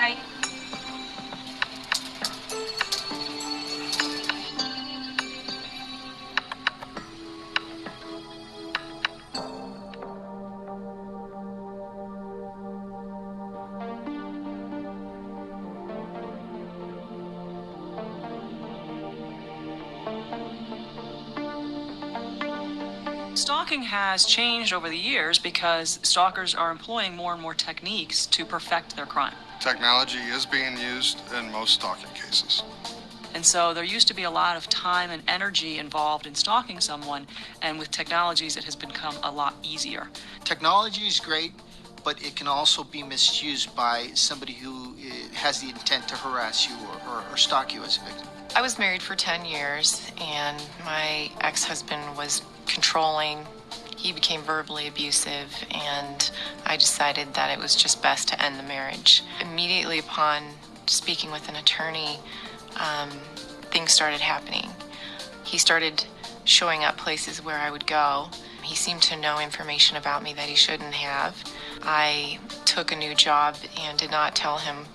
Bye. Stalking has changed over the years because stalkers are employing more and more techniques to perfect their crime. Technology is being used in most stalking cases. And so there used to be a lot of time and energy involved in stalking someone, and with technologies it has become a lot easier. Technology is great, but it can also be misused by somebody who has the intent to harass you or stalk you as a victim. I was married for 10 years, and my ex-husband was controlling. He became verbally abusive, and I decided that it was just best to end the marriage. Immediately upon speaking with an attorney, things started happening. He started showing up places where I would go. He seemed to know information about me that he shouldn't have. I took a new job and did not tell him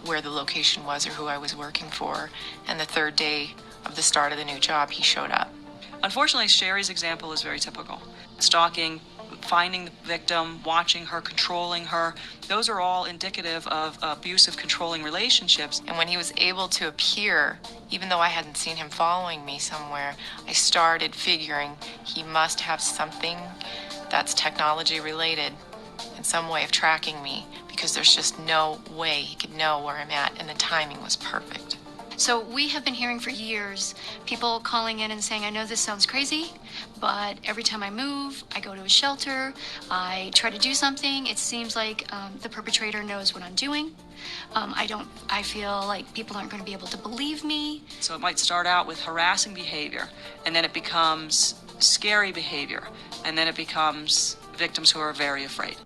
where the location was or who I was working for. And the third day of the start of the new job, he showed up. Unfortunately, Sherry's example is very typical. Stalking, finding the victim, watching her, controlling her, those are all indicative of abusive, controlling relationships. And when he was able to appear, even though I hadn't seen him following me somewhere, I started figuring he must have something that's technology related and some way of tracking me, because there's just no way he could know where I'm at, and the timing was perfect. So we have been hearing for years people calling in and saying, I know this sounds crazy, but every time I move, I go to a shelter, I try to do something, it seems like the perpetrator knows what I'm doing. I feel like people aren't going to be able to believe me. So it might start out with harassing behavior, and then it becomes scary behavior, and then it becomes victims who are very afraid.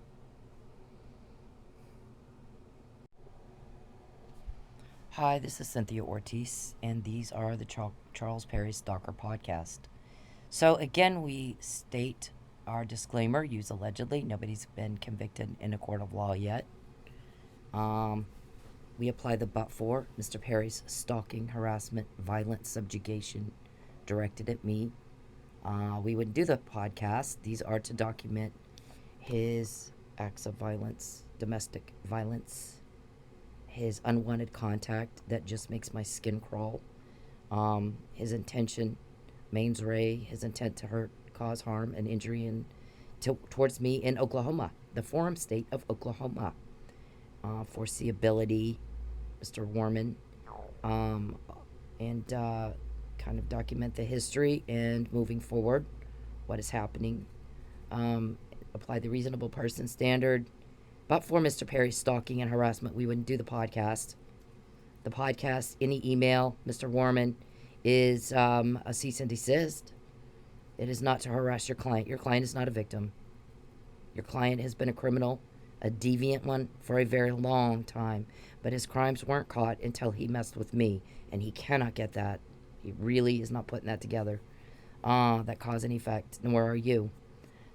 Hi, this is Cynthia Ortiz, and these are the Charles Perry Stalker podcast. So again, we state our disclaimer, use allegedly. Nobody's been convicted in a court of law yet. We apply the but for Mr. Perry's stalking, harassment, violent subjugation directed at me. We would do the podcast. These are to document his acts of violence, domestic violence, his unwanted contact that just makes my skin crawl, his intention, mens rea, his intent to hurt, cause harm, and injury towards me in Oklahoma, the forum state of Oklahoma. Foreseeability, Mr. Warman, and kind of document the history and moving forward, what is happening. Apply the reasonable person standard. But for Mr. Perry's stalking and harassment, we wouldn't do the podcast. The podcast, any email, Mr. Warman, is a cease and desist. It is not to harass your client. Your client is not a victim. Your client has been a criminal, a deviant one, for a very long time. But his crimes weren't caught until he messed with me. And he cannot get that. He really is not putting that together. That cause and effect. And where are you?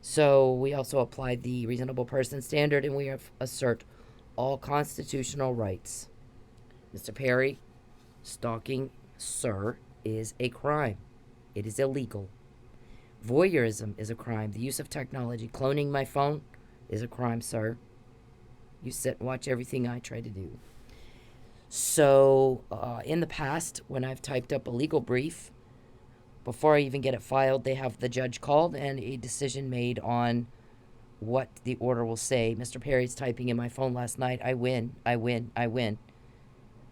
So we also applied the reasonable person standard, and we assert all constitutional rights. Mr. Perry, stalking, sir, is a crime. It is illegal. Voyeurism is a crime. The use of technology, cloning my phone, is a crime, sir. You sit and watch everything I try to do. So in the past, when I've typed up a legal brief, before I even get it filed, they have the judge called and a decision made on what the order will say. Mr. Perry's typing in my phone last night, I win, I win, I win.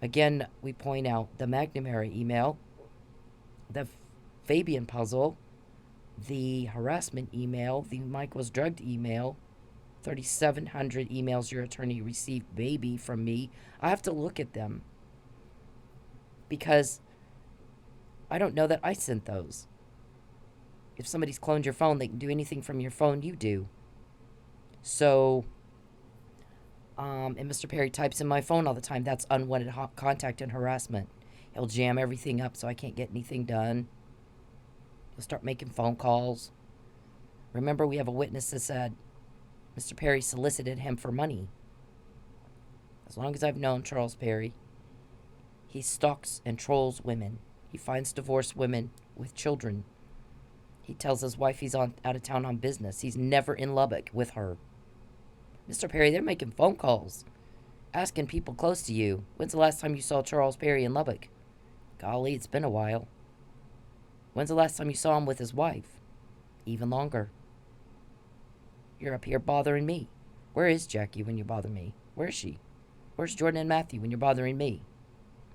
Again, we point out the McNamara email, the Fabian puzzle, the harassment email, the Michael's drugged email, 3,700 emails your attorney received, baby, from me. I have to look at them because I don't know that I sent those. If somebody's cloned your phone, they can do anything from your phone you do. So, and Mr. Perry types in my phone all the time. That's unwanted contact and harassment. He'll jam everything up so I can't get anything done. He'll start making phone calls. Remember, we have a witness that said Mr. Perry solicited him for money. As long as I've known Charles Perry, he stalks and trolls women. He finds divorced women with children. He tells his wife he's out of town on business. He's never in Lubbock with her. Mr. Perry, they're making phone calls, asking people close to you, when's the last time you saw Charles Perry in Lubbock? Golly, it's been a while. When's the last time you saw him with his wife? Even longer. You're up here bothering me. Where is Jackie when you bother me? Where is she? Where's Jordan and Matthew when you're bothering me?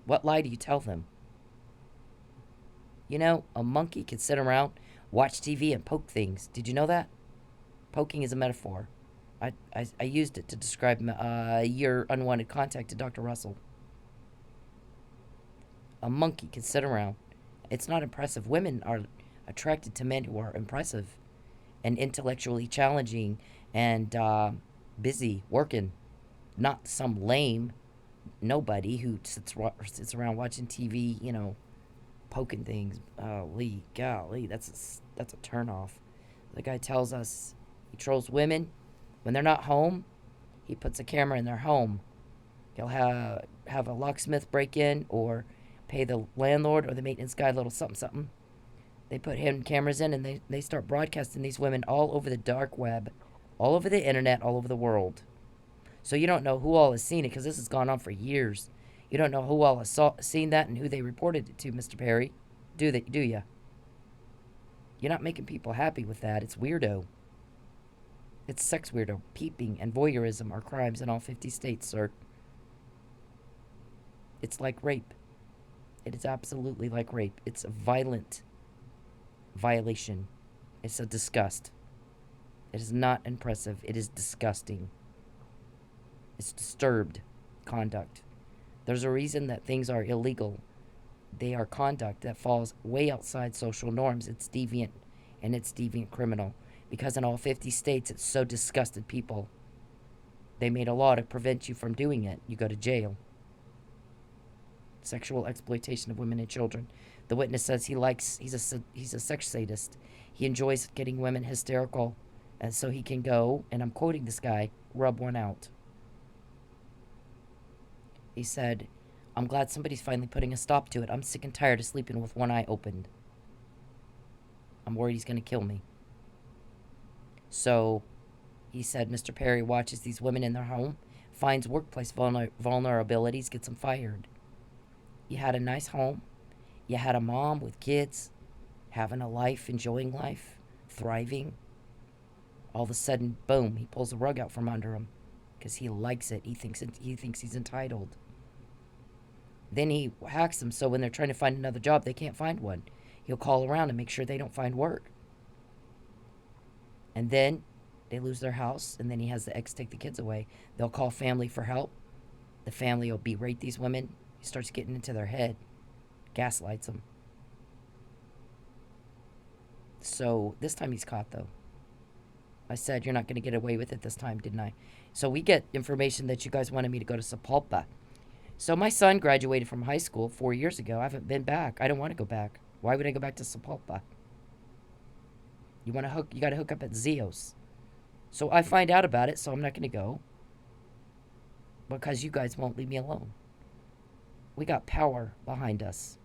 What lie do you tell them? You know, a monkey can sit around, watch TV, and poke things. Did you know that? Poking is a metaphor. I used it to describe your unwanted contact to Dr. Russell. A monkey can sit around. It's not impressive. Women are attracted to men who are impressive and intellectually challenging and busy working. Not some lame nobody who sits around watching TV, you know, poking things. Golly, that's a turnoff. The guy tells us he trolls women. When they're not home, he puts a camera in their home. He'll have a locksmith break in or pay the landlord or the maintenance guy a little something something. They put hidden cameras in and they start broadcasting these women all over the dark web, all over the internet, all over the world. So you don't know who all has seen it because this has gone on for years. You don't know who all has seen that and who they reported it to, Mr. Perry. Do you? You're not making people happy with that. It's weirdo. It's sex weirdo. Peeping and voyeurism are crimes in all 50 states, sir. It's like rape. It is absolutely like rape. It's a violent violation. It's a disgust. It is not impressive. It is disgusting. It's disturbed conduct. There's a reason that things are illegal. They are conduct that falls way outside social norms. It's deviant, and it's deviant criminal. Because in all 50 states, it's so disgusted people. They made a law to prevent you from doing it. You go to jail. Sexual exploitation of women and children. The witness says he's a sex sadist. He enjoys getting women hysterical, and so he can go, and I'm quoting this guy, rub one out. He said, I'm glad somebody's finally putting a stop to it. I'm sick and tired of sleeping with one eye opened. I'm worried he's going to kill me. So, he said Mr. Perry watches these women in their home, finds workplace vulnerabilities, gets them fired. You had a nice home. You had a mom with kids, having a life, enjoying life, thriving. All of a sudden, boom, he pulls the rug out from under him because he likes it. He thinks he's entitled. Then he hacks them so when they're trying to find another job, they can't find one. He'll call around and make sure they don't find work. And then they lose their house, and then he has the ex take the kids away. They'll call family for help. The family will berate these women. He starts getting into their head, gaslights them. So this time he's caught, though. I said, you're not going to get away with it this time, didn't I? So we get information that you guys wanted me to go to Sapulpa. So my son graduated from high school 4 years ago. I haven't been back. I don't want to go back. Why would I go back to Sapulpa? You got to hook up at Zios. So I find out about it, so I'm not going to go. Because you guys won't leave me alone. We got power behind us.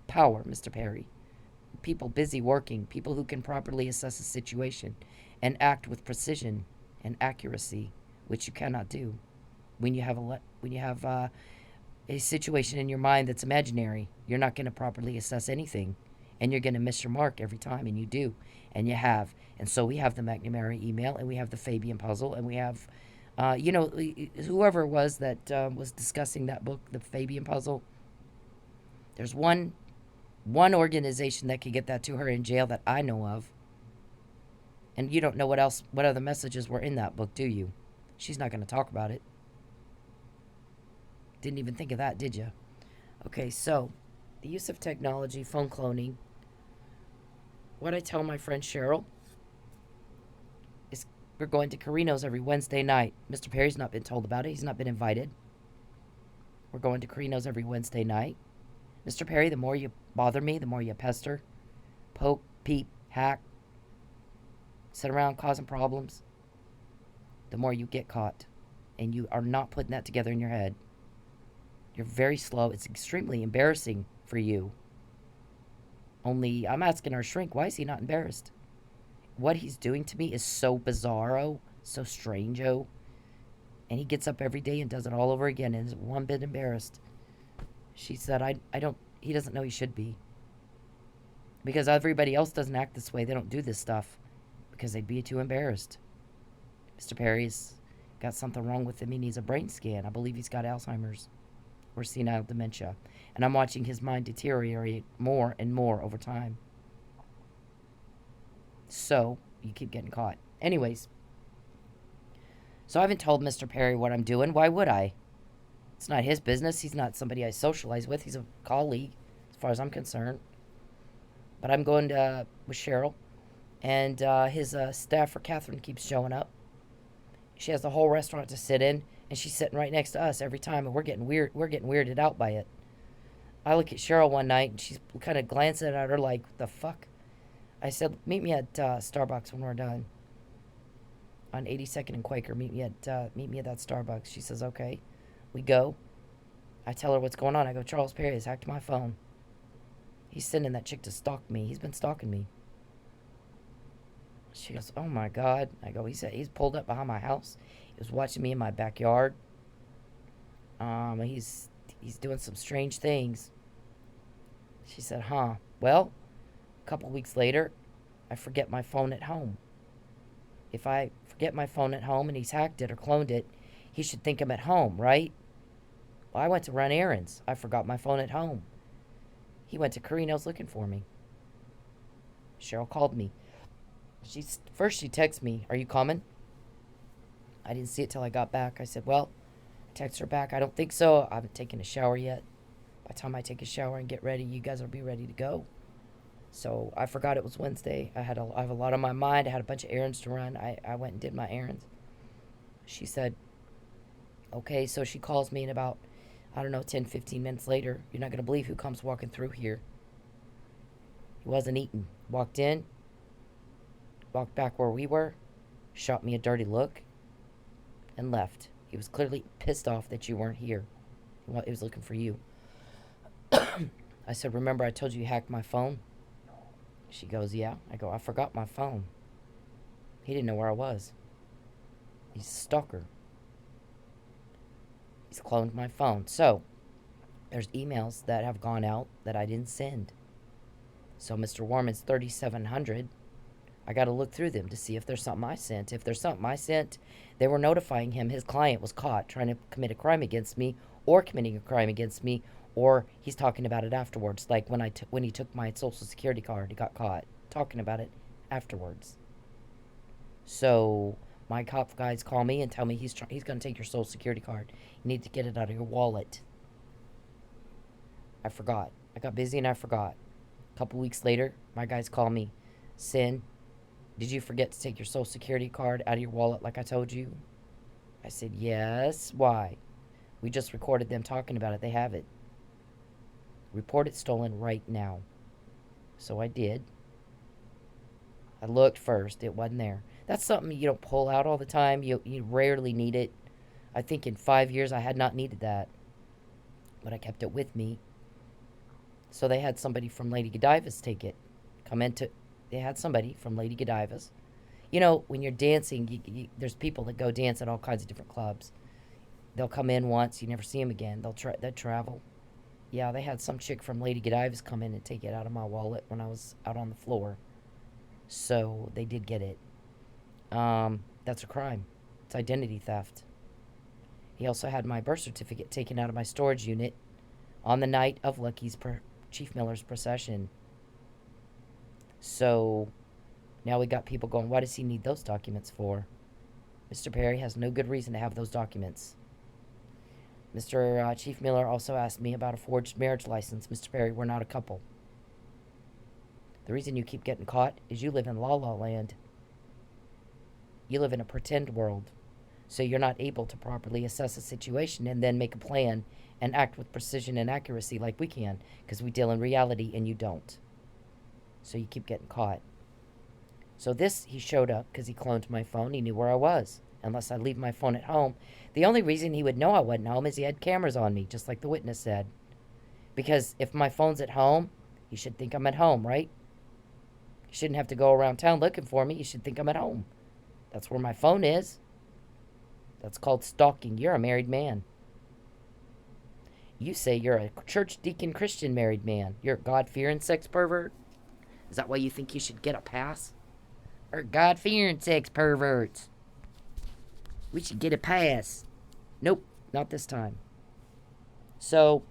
Power, Mr. Perry. People busy working. People who can properly assess a situation and act with precision and accuracy, which you cannot do when you have a situation in your mind that's imaginary. You're not going to properly assess anything. And you're going to miss your mark every time, and you do, and you have. And so we have the McNamara email, and we have the Fabian puzzle, and we have, whoever it was that was discussing that book, the Fabian puzzle. There's one organization that could get that to her in jail that I know of. And you don't know what other messages were in that book, do you? She's not going to talk about it. Didn't even think of that, did you? Okay, so the use of technology, phone cloning. What I tell my friend Cheryl is we're going to Carino's every Wednesday night. Mr. Perry's not been told about it. He's not been invited. We're going to Carino's every Wednesday night. Mr. Perry, the more you bother me, the more you pester, poke, peep, hack, sit around causing problems, the more you get caught. and you are not putting that together in your head. You're very slow. It's extremely embarrassing for you. Only, I'm asking our shrink, why is he not embarrassed? What he's doing to me is so bizarro, so strange-o. And he gets up every day and does it all over again and is one bit embarrassed. She said, he doesn't know he should be. Because everybody else doesn't act this way. They don't do this stuff because they'd be too embarrassed. Mr. Perry's got something wrong with him. He needs a brain scan. I believe he's got Alzheimer's or senile dementia. And I'm watching his mind deteriorate more and more over time. So, you keep getting caught. Anyways, so I haven't told Mr. Perry what I'm doing. Why would I? It's not his business. He's not somebody I socialize with. He's a colleague, as far as I'm concerned. But I'm going to with Cheryl, and his staffer, Catherine, keeps showing up. She has the whole restaurant to sit in, and she's sitting right next to us every time, and we're getting weirded out by it. I look at Cheryl one night, and she's kind of glancing at her like, the fuck? I said, meet me at Starbucks when we're done. On 82nd and Quaker, meet me at that Starbucks. She says, okay. We go. I tell her what's going on. I go, Charles Perry has hacked my phone. He's sending that chick to stalk me. He's been stalking me. She goes, oh my God. I go, he's pulled up behind my house. He was watching me in my backyard. He's doing some strange things. She said, huh. Well, a couple weeks later, I forget my phone at home. If I forget my phone at home and he's hacked it or cloned it, he should think I'm at home, right? Well, I went to run errands. I forgot my phone at home. He went to Carino's looking for me. Cheryl called me. First she texted me, are you coming? I didn't see it till I got back. I said, well, I texted her back. I don't think so. I haven't taken a shower yet. By the time I take a shower and get ready, you guys will be ready to go. So I forgot it was Wednesday. I have a lot on my mind. I had a bunch of errands to run. I went and did my errands. She said, okay. So she calls me in about, 10, 15 minutes later. You're not going to believe who comes walking through here. He wasn't eating. Walked in, walked back where we were, shot me a dirty look, and left. He was clearly pissed off that you weren't here. He was looking for you. I said, remember I told you hacked my phone? She goes, yeah. I go, I forgot my phone. He didn't know where I was. He's a stalker. He's cloned my phone. So, there's emails that have gone out that I didn't send. So, Mr. Warman's 3700, I got to look through them to see if there's something I sent. If there's something I sent, they were notifying him his client was caught trying to commit a crime against me or committing a crime against me, or he's talking about it afterwards. Like when he took my social security card, he got caught talking about it afterwards. So my cop guys call me and tell me he's going to take your social security card. You need to get it out of your wallet. I forgot. I got busy and I forgot. A couple weeks later, my guys call me. Sin, did you forget to take your social security card out of your wallet like I told you? I said, yes. Why? We just recorded them talking about it. They have it. Report it stolen right now. So I did. I looked first. It wasn't there. That's something you don't pull out all the time. You rarely need it. I think in 5 years I had not needed that. But I kept it with me. So they had somebody from Lady Godiva's take it. They had somebody from Lady Godiva's. You know, when you're dancing, there's people that go dance at all kinds of different clubs. They'll come in once. You never see them again. They'll travel. Yeah, they had some chick from Lady Godiva's come in and take it out of my wallet when I was out on the floor. So they did get it. That's a crime. It's identity theft. He also had my birth certificate taken out of my storage unit on the night of Chief Miller's procession. So now we got people going, why does he need those documents for? Mr. Perry has no good reason to have those documents. Mr. Chief Miller also asked me about a forged marriage license. Mr. Perry, we're not a couple. The reason you keep getting caught is you live in La La Land. You live in a pretend world. So you're not able to properly assess a situation and then make a plan and act with precision and accuracy like we can, because we deal in reality and you don't. So you keep getting caught. So he showed up because he cloned my phone. He knew where I was. unless I leave my phone at home. The only reason he would know I wasn't home is he had cameras on me, just like the witness said. Because if my phone's at home, he should think I'm at home, right? He shouldn't have to go around town looking for me. He should think I'm at home. That's where my phone is. That's called stalking. You're a married man. You say you're a church deacon Christian married man. You're a God-fearing sex pervert? Is that why you think you should get a pass? Or God-fearing sex perverts? We should get a pass. Nope, not this time. So,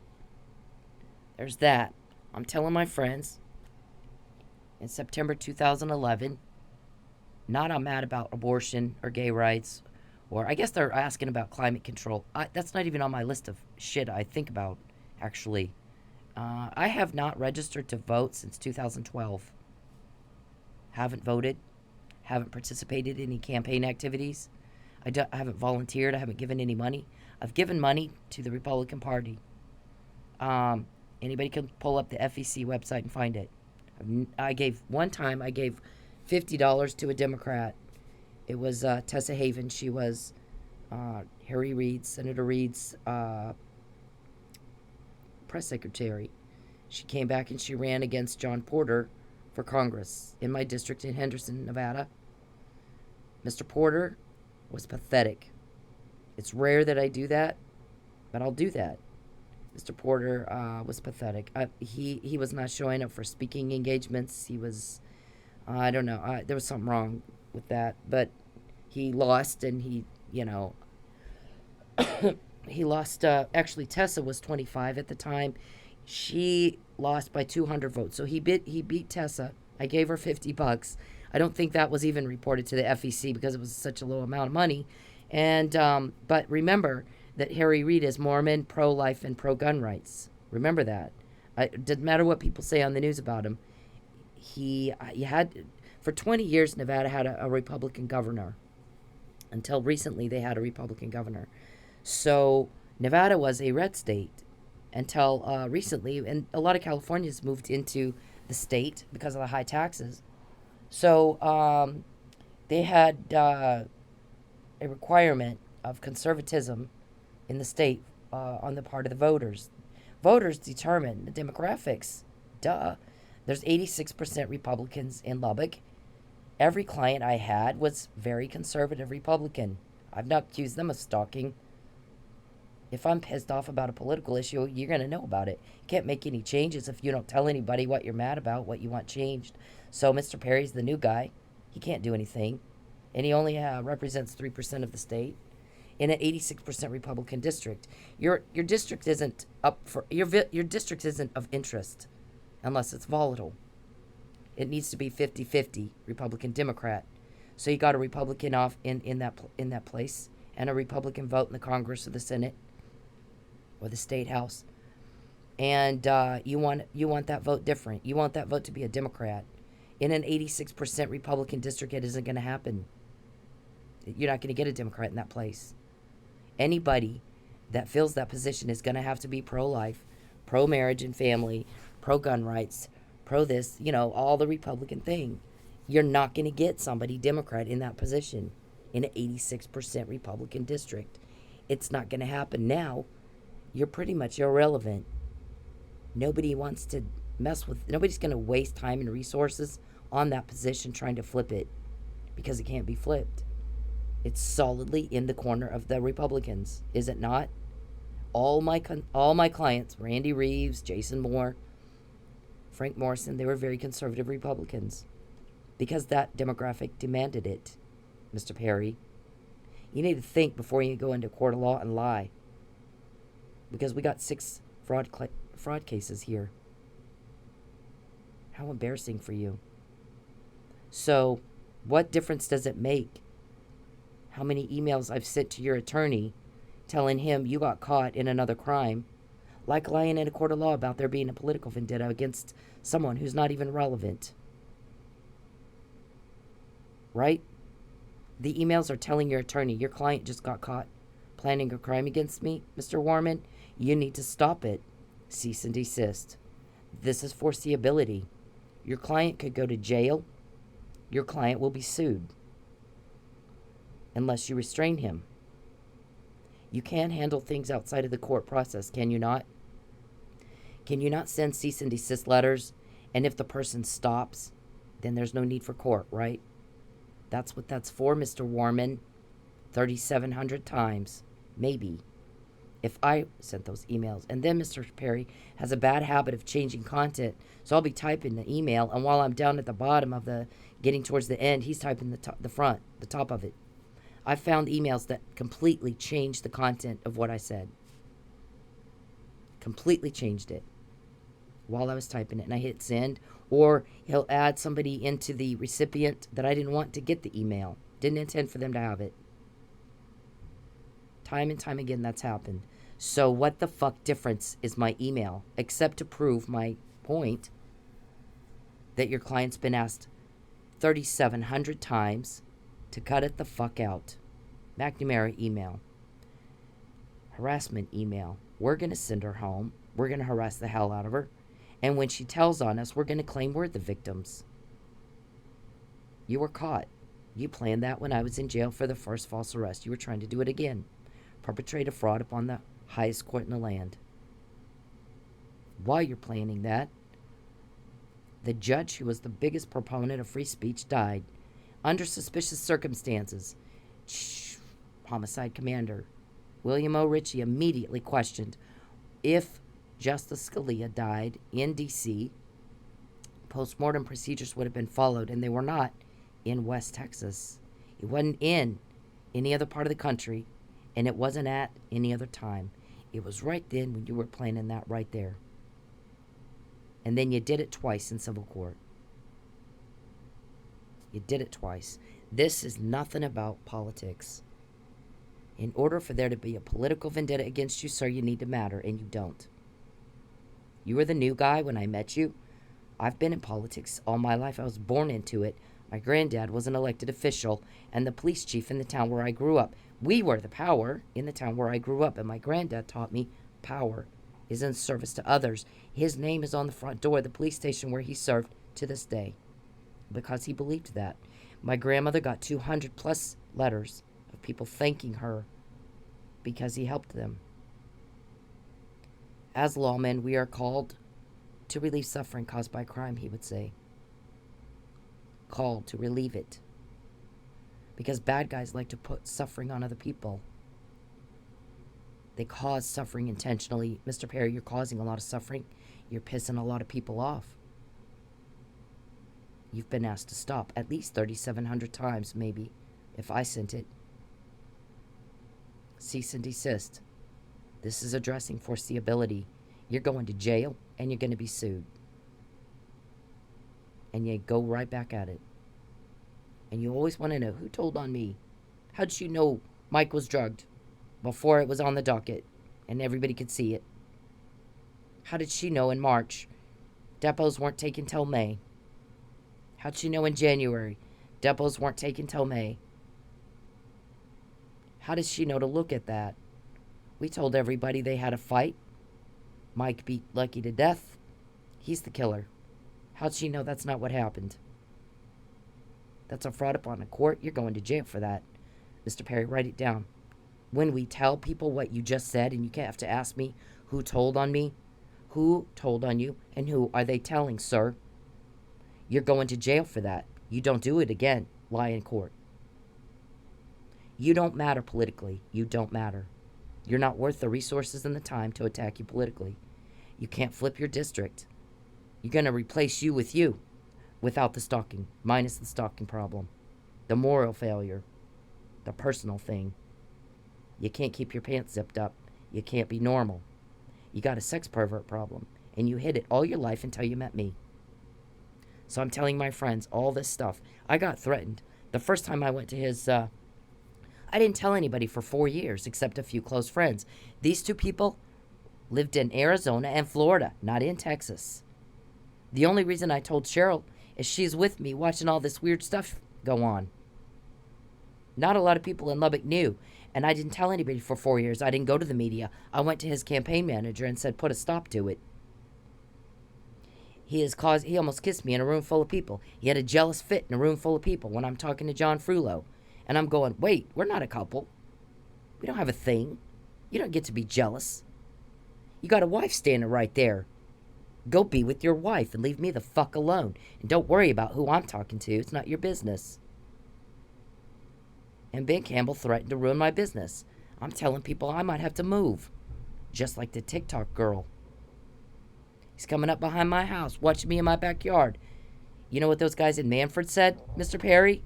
there's that. I'm telling my friends in September 2011, not I'm mad about abortion or gay rights, or I guess they're asking about climate control. That's not even on my list of shit I think about, actually. I have not registered to vote since 2012. Haven't voted. Haven't participated in any campaign activities. I haven't volunteered. I haven't given any money. I've given money to the Republican Party. Anybody can pull up the FEC website and find it. One time I gave $50 to a Democrat. It was Tessa Haven. She was Senator Reid's press secretary. She came back and she ran against John Porter for Congress in my district in Henderson, Nevada. Mr. Porter was pathetic. It's rare that I do that, but I'll do that. Mr. Porter was pathetic. He was not showing up for speaking engagements. He was, I don't know, there was something wrong with that. But he lost, and he lost. Actually, Tessa was 25 at the time. She lost by 200 votes. So he beat Tessa. I gave her $50. I don't think that was even reported to the FEC because it was such a low amount of money. And but remember that Harry Reid is Mormon, pro-life, and pro-gun rights. Remember that. It doesn't matter what people say on the news about him. He had, for 20 years, Nevada had a Republican governor. Until recently, they had a Republican governor. So Nevada was a red state until recently, and a lot of Californians moved into the state because of the high taxes. So they had a requirement of conservatism in the state on the part of the voters. Voters determine the demographics. Duh. There's 86% Republicans in Lubbock. Every client I had was very conservative Republican. I've not accused them of stalking. If I'm pissed off about a political issue, you're going to know about it. You can't make any changes if you don't tell anybody what you're mad about, what you want changed. So Mr. Perry's the new guy. He can't do anything. And he only represents 3% of the state in an 86% Republican district. Your district isn't up for your district isn't of interest unless it's volatile. It needs to be 50-50 Republican Democrat. So you got a Republican off in that place and a Republican vote in the Congress or the Senate or the State House. And you want that vote different. You want that vote to be a Democrat. In an 86% Republican district, it isn't going to happen. You're not going to get a Democrat in that place. Anybody that fills that position is going to have to be pro-life, pro-marriage and family, pro-gun rights, pro-this, all the Republican thing. You're not going to get somebody Democrat in that position in an 86% Republican district. It's not going to happen. Now, you're pretty much irrelevant. Nobody wants to nobody's going to waste time and resources on that position trying to flip it because it can't be flipped. It's solidly in the corner of the Republicans, is it not? All my clients, Randy Reeves, Jason Moore, Frank Morrison, they were very conservative Republicans because that demographic demanded it, Mr. Perry. You need to think before you go into a court of law and lie, because we got 6 fraud cases here. How embarrassing for you. So, what difference does it make how many emails I've sent to your attorney telling him you got caught in another crime, like lying in a court of law about there being a political vendetta against someone who's not even relevant? Right? The emails are telling your attorney, your client just got caught planning a crime against me, Mr. Warman. You need to stop it. Cease and desist. This is foreseeability. Your client could go to jail. Your client will be sued. unless you restrain him. You can handle things outside of the court process, can you not? Can you not send cease and desist letters? And if the person stops, then there's no need for court, right? That's what that's for, Mr. Warman. 3,700 times, maybe. If I sent those emails. And then Mr. Perry has a bad habit of changing content. So I'll be typing the email, and while I'm down at the bottom of getting towards the end, he's typing the top of it. I found emails that completely changed the content of what I said. Completely changed it while I was typing it. And I hit send. Or he'll add somebody into the recipient that I didn't want to get the email. Didn't intend for them to have it. Time and time again, that's happened. So what the fuck difference is my email, except to prove my point that your client's been asked 3,700 times to cut it the fuck out. McNamara email. Harassment email. We're going to send her home. We're going to harass the hell out of her. And when she tells on us, we're going to claim we're the victims. You were caught. You planned that when I was in jail for the first false arrest. You were trying to do it again. Perpetrate a fraud upon the highest court in the land. While you're planning that, the judge who was the biggest proponent of free speech died under suspicious circumstances. Homicide Commander William O. Ritchie immediately questioned if Justice Scalia died in D.C., postmortem procedures would have been followed, and they were not in West Texas. It wasn't in any other part of the country, and it wasn't at any other time. It was right then when you were planning that right there. And then you did it twice in civil court. You did it twice. This is nothing about politics. In order for there to be a political vendetta against you, sir, you need to matter, and you don't. You were the new guy when I met you. I've been in politics all my life. I was born into it. My granddad was an elected official and the police chief in the town where I grew up. We were the power in the town where I grew up, and my granddad taught me power is in service to others. His name is on the front door of the police station where he served to this day because he believed that. My grandmother got 200 plus letters of people thanking her because he helped them. As lawmen, we are called to relieve suffering caused by crime, he would say. Called to relieve it. Because bad guys like to put suffering on other people. They cause suffering intentionally. Mr. Perry, you're causing a lot of suffering. You're pissing a lot of people off. You've been asked to stop at least 3,700 times, maybe, if I sent it. Cease and desist. This is addressing foreseeability. You're going to jail, and you're going to be sued. And you go right back at it. And you always want to know, who told on me? How did you know Mike was drugged before it was on the docket and everybody could see it? How did she know in March depots weren't taken till May? How did she know in January depots weren't taken till May? How does she know to look at that? We told everybody they had a fight. Mike beat Lucky to death. He's the killer. How'd she know that's not what happened? That's a fraud upon a court. You're going to jail for that. Mr. Perry, write it down. When we tell people what you just said, and you have to ask me who told on me, who told on you, and who are they telling, sir? You're going to jail for that. You don't do it again. Lie in court. You don't matter politically. You don't matter. You're not worth the resources and the time to attack you politically. You can't flip your district. You're going to replace you without the stalking, minus the stalking problem, the moral failure, the personal thing. You can't keep your pants zipped up. You can't be normal. You got a sex pervert problem, and you hid it all your life until you met me. So I'm telling my friends all this stuff. I got threatened. The first time I went to his, I didn't tell anybody for 4 years except a few close friends. These two people lived in Arizona and Florida, not in Texas. The only reason I told Cheryl is she's with me watching all this weird stuff go on. Not a lot of people in Lubbock knew, and I didn't tell anybody for 4 years. I didn't go to the media. I went to his campaign manager and said, put a stop to it. He almost kissed me in a room full of people. He had a jealous fit in a room full of people when I'm talking to John Frullo. And I'm going, wait, we're not a couple. We don't have a thing. You don't get to be jealous. You got a wife standing right there. Go be with your wife and leave me the fuck alone. And don't worry about who I'm talking to. It's not your business. And Ben Campbell threatened to ruin my business. I'm telling people I might have to move. Just like the TikTok girl. He's coming up behind my house, watching me in my backyard. You know what those guys in Manford said, Mr. Perry?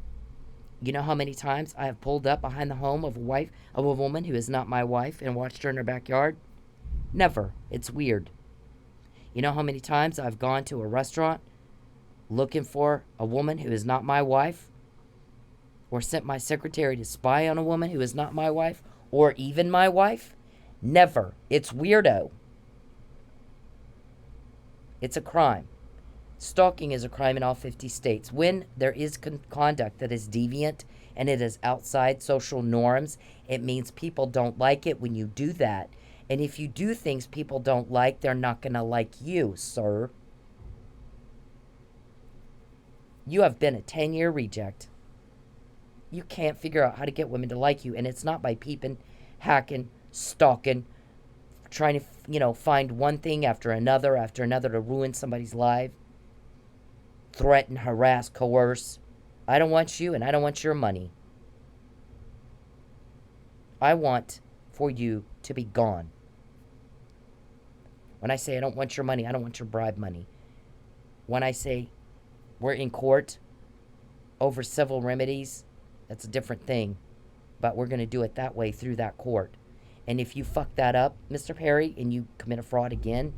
You know how many times I have pulled up behind the home of a woman who is not my wife and watched her in her backyard? Never. It's weird. You know how many times I've gone to a restaurant looking for a woman who is not my wife? Or sent my secretary to spy on a woman who is not my wife? Or even my wife? Never. It's weirdo. It's a crime. Stalking is a crime in all 50 states. When there is conduct that is deviant and it is outside social norms, it means people don't like it when you do that. And if you do things people don't like, they're not going to like you, sir. You have been a 10-year reject. You can't figure out how to get women to like you, and it's not by peeping, hacking, stalking, trying to, find one thing after another to ruin somebody's life. Threaten, harass, coerce. I don't want you, and I don't want your money. I want for you to be gone. When I say I don't want your money, I don't want your bribe money. When I say we're in court over civil remedies, that's a different thing. But we're going to do it that way through that court. And if you fuck that up, Mr. Perry, and you commit a fraud again,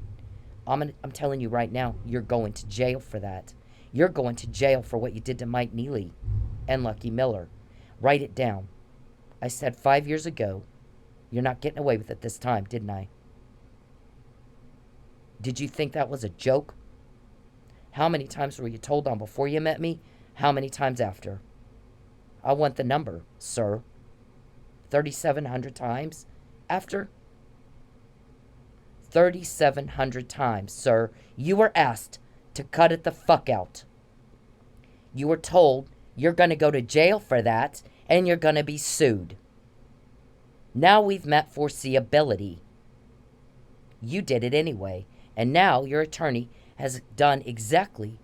I'm telling you right now, you're going to jail for that. You're going to jail for what you did to Mike Neely and Lucky Miller. Write it down. I said 5 years ago, you're not getting away with it this time, didn't I? Did you think that was a joke? How many times were you told on before you met me? How many times after? I want the number, sir. 3,700 times? After? 3,700 times, sir. You were asked to cut it the fuck out. You were told you're going to go to jail for that and you're going to be sued. Now we've met foreseeability. You did it anyway. And now your attorney has done exactly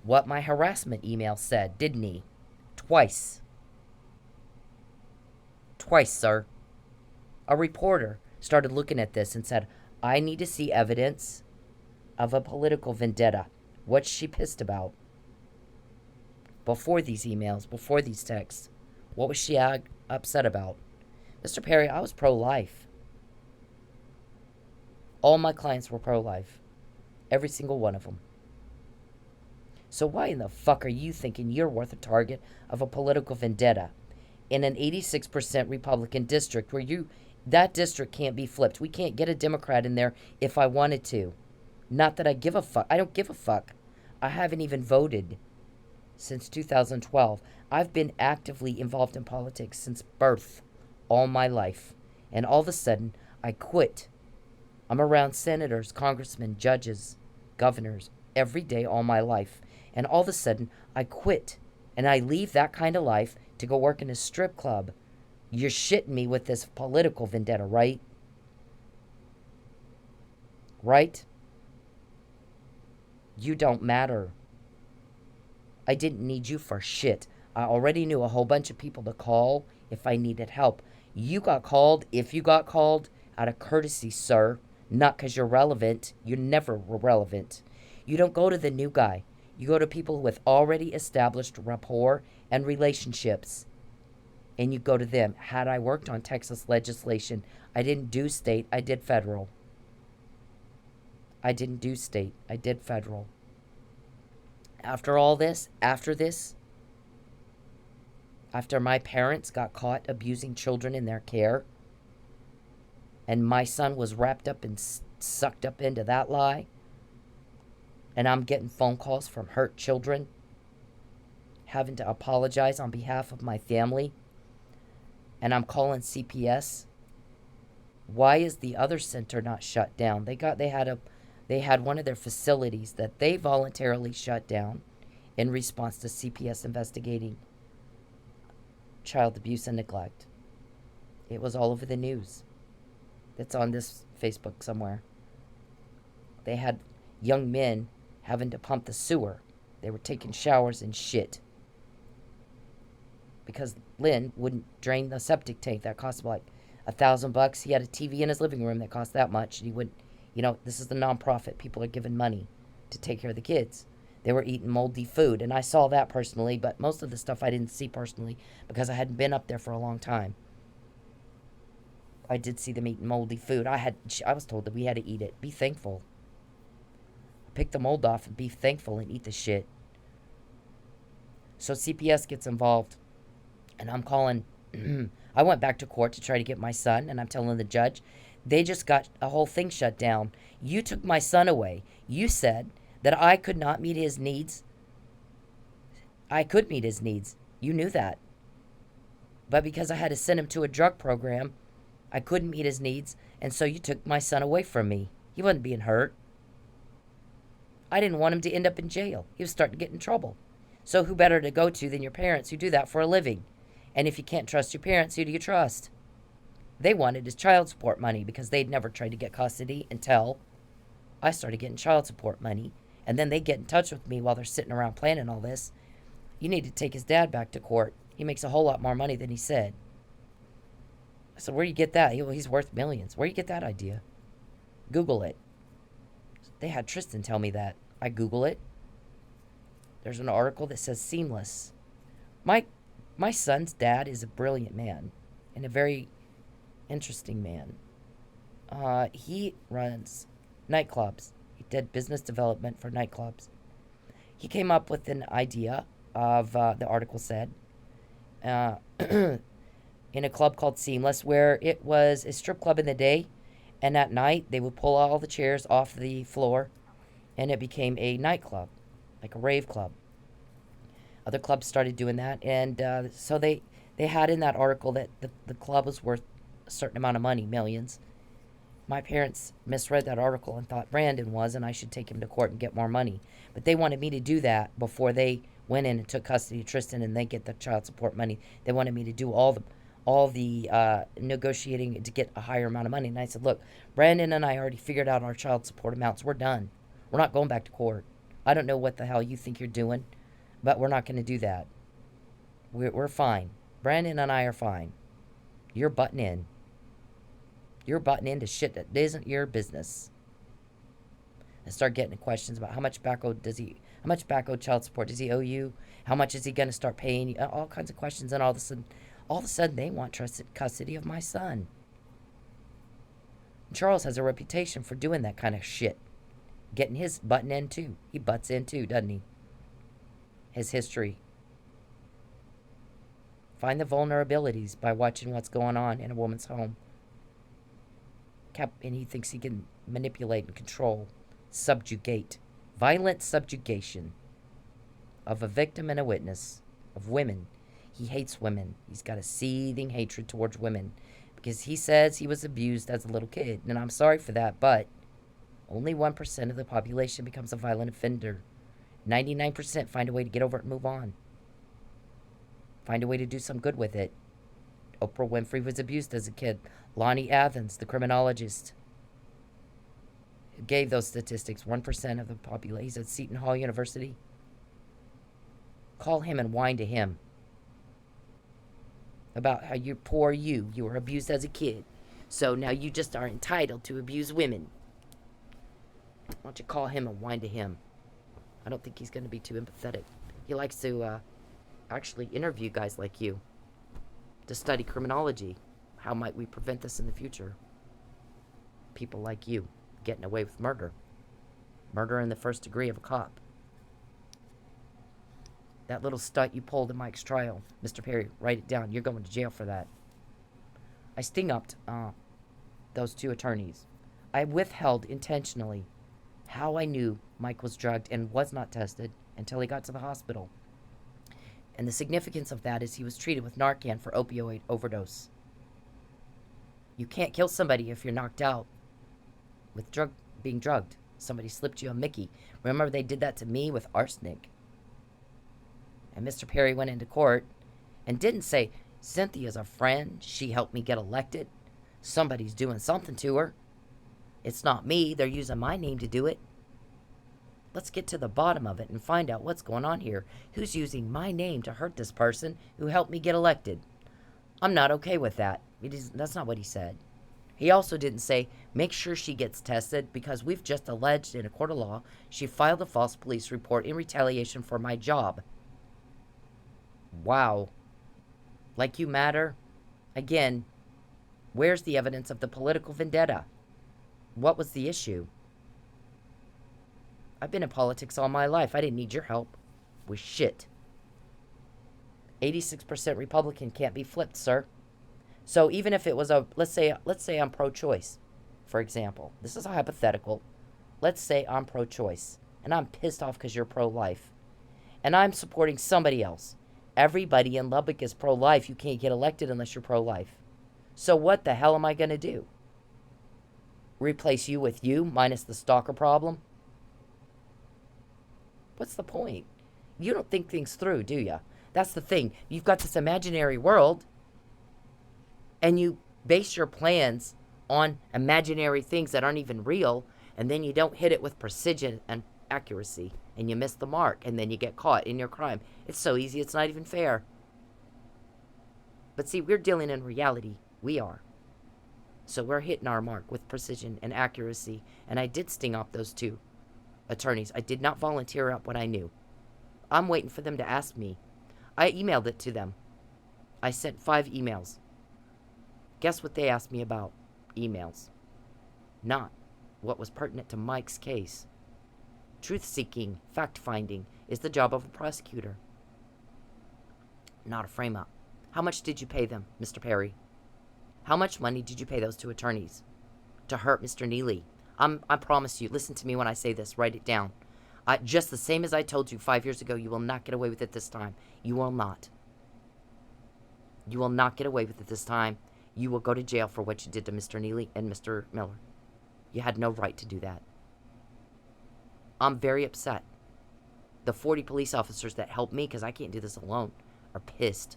what my harassment email said, didn't he? Twice. Twice, sir. A reporter started looking at this and said, I need to see evidence of a political vendetta. What's she pissed about? Before these emails, before these texts, what was she upset about? Mr. Perry, I was pro-life. All my clients were pro-life. Every single one of them. So why in the fuck are you thinking you're worth a target of a political vendetta in an 86% Republican district where that district can't be flipped? We can't get a Democrat in there if I wanted to. Not that I give a fuck. I don't give a fuck. I haven't even voted since 2012. I've been actively involved in politics since birth all my life. And all of a sudden, I quit. I'm around senators, congressmen, judges, governors every day all my life. And all of a sudden, I quit. And I leave that kind of life to go work in a strip club. You're shitting me with this political vendetta, right? Right? You don't matter. I didn't need you for shit. I already knew a whole bunch of people to call if I needed help. You got called, if you got called, out of courtesy, sir. Not because you're relevant. You never were relevant. You don't go to the new guy. You go to people with already established rapport and relationships. And you go to them. Had I worked on Texas legislation, I didn't do state, I did federal. I didn't do state, I did federal. After all this, after my parents got caught abusing children in their care, and my son was wrapped up and sucked up into that lie, and I'm getting phone calls from hurt children, having to apologize on behalf of my family, and I'm calling CPS. Why is the other center not shut down? They had one of their facilities that they voluntarily shut down in response to CPS investigating child abuse and neglect. It was all over the news. It's on this Facebook somewhere. They had young men having to pump the sewer. They were taking showers and shit. Because Lynn wouldn't drain the septic tank. That cost like $1,000. He had a TV in his living room that cost that much. And he wouldn't, this is the nonprofit. People are giving money to take care of the kids. They were eating moldy food. And I saw that personally, but most of the stuff I didn't see personally because I hadn't been up there for a long time. I did see them eating moldy food. I was told that we had to eat it. Be thankful. Pick the mold off and be thankful and eat the shit. So CPS gets involved. And I'm calling, I went back to court to try to get my son, and I'm telling the judge, they just got a whole thing shut down. You took my son away. You said that I could not meet his needs. I could meet his needs. You knew that. But because I had to send him to a drug program, I couldn't meet his needs, and so you took my son away from me. He wasn't being hurt. I didn't want him to end up in jail. He was starting to get in trouble. So who better to go to than your parents who do that for a living? And if you can't trust your parents, who do you trust? They wanted his child support money because they'd never tried to get custody until I started getting child support money. And then they get in touch with me while they're sitting around planning all this. You need to take his dad back to court. He makes a whole lot more money than he said. I said, where do you get that? He's worth millions. Where do you get that idea? Google it. They had Tristan tell me that. I Google it. There's an article that says seamless. My son's dad is a brilliant man and a very interesting man. He runs nightclubs. He did business development for nightclubs. He came up with an idea of, the article said, in a club called Seamless, where it was a strip club in the day, and at night they would pull all the chairs off the floor, and it became a nightclub, like a rave club. Other clubs started doing that, and so they had in that article that the club was worth a certain amount of money, millions. My parents misread that article and thought Brandon was, and I should take him to court and get more money. But they wanted me to do that before they went in and took custody of Tristan and they get the child support money. They wanted me to do all the negotiating to get a higher amount of money. And I said, look, Brandon and I already figured out our child support amounts. We're done. We're not going back to court. I don't know what the hell you think you're doing, but we're not going to do that. We're fine. Brandon and I are fine. You're butting in. You're butting into shit that isn't your business. And start getting questions about how much child support does he owe you? How much is he going to start paying you? All kinds of questions. And all of a sudden they want trusted custody of my son. And Charles has a reputation for doing that kind of shit. Getting his button in too. He butts in too, doesn't he? His history. Find the vulnerabilities by watching what's going on in a woman's home. And he thinks he can manipulate and control, subjugate, violent subjugation of a victim and a witness, of women. He hates women. He's got a seething hatred towards women because he says he was abused as a little kid. And I'm sorry for that, but only 1% of the population becomes a violent offender. 99% find a way to get over it and move on. Find a way to do some good with it. Oprah Winfrey was abused as a kid. Lonnie Athens, the criminologist, gave those statistics. 1% of the population. He's at Seton Hall University. Call him and whine to him about how you were abused as a kid. So now you just are entitled to abuse women. Why don't you call him and whine to him? I don't think he's going to be too empathetic. He likes to actually interview guys like you to study criminology. How might we prevent this in the future? People like you getting away with murder. Murder in the first degree of a cop. That little stunt you pulled in Mike's trial, Mr. Perry, write it down. You're going to jail for that. I sting-upped those two attorneys. I withheld intentionally how I knew Mike was drugged and was not tested until he got to the hospital. And the significance of that is he was treated with Narcan for opioid overdose. You can't kill somebody if you're knocked out with being drugged. Somebody slipped you a Mickey. Remember, they did that to me with arsenic. And Mr. Perry went into court and didn't say, Cynthia's a friend. She helped me get elected. Somebody's doing something to her. It's not me. They're using my name to do it. Let's get to the bottom of it and find out what's going on here. Who's using my name to hurt this person who helped me get elected? I'm not okay with that. That's not what he said. He also didn't say, make sure she gets tested because we've just alleged in a court of law she filed a false police report in retaliation for my job. Wow. Like you matter? Again, where's the evidence of the political vendetta? What was the issue? I've been in politics all my life. I didn't need your help with shit. 86% Republican can't be flipped, sir. So even if it was let's say I'm pro-choice, for example. This is a hypothetical. Let's say I'm pro-choice, and I'm pissed off because you're pro-life, and I'm supporting somebody else. Everybody in Lubbock is pro-life. You can't get elected unless you're pro-life. So what the hell am I going to do? Replace you with you minus the stalker problem? What's the point? You don't think things through, do you? That's the thing. You've got this imaginary world, and you base your plans on imaginary things that aren't even real, and then you don't hit it with precision and accuracy, and you miss the mark, and then you get caught in your crime. It's so easy, it's not even fair. But see, we're dealing in reality. We are. So we're hitting our mark with precision and accuracy, and I did sting off those two attorneys. I did not volunteer up what I knew. I'm waiting for them to ask me. I emailed it to them. I sent 5 emails. Guess what they asked me about? Emails. Not what was pertinent to Mike's case. Truth-seeking, fact-finding is the job of a prosecutor. Not a frame-up. How much did you pay them, Mr. Perry? How much money did you pay those 2 attorneys to hurt Mr. Neely? I promise you, listen to me when I say this, write it down. Just the same as I told you 5 years ago, you will not get away with it this time. You will not. You will not get away with it this time. You will go to jail for what you did to Mr. Neely and Mr. Miller. You had no right to do that. I'm very upset. The 40 police officers that helped me, because I can't do this alone, are pissed.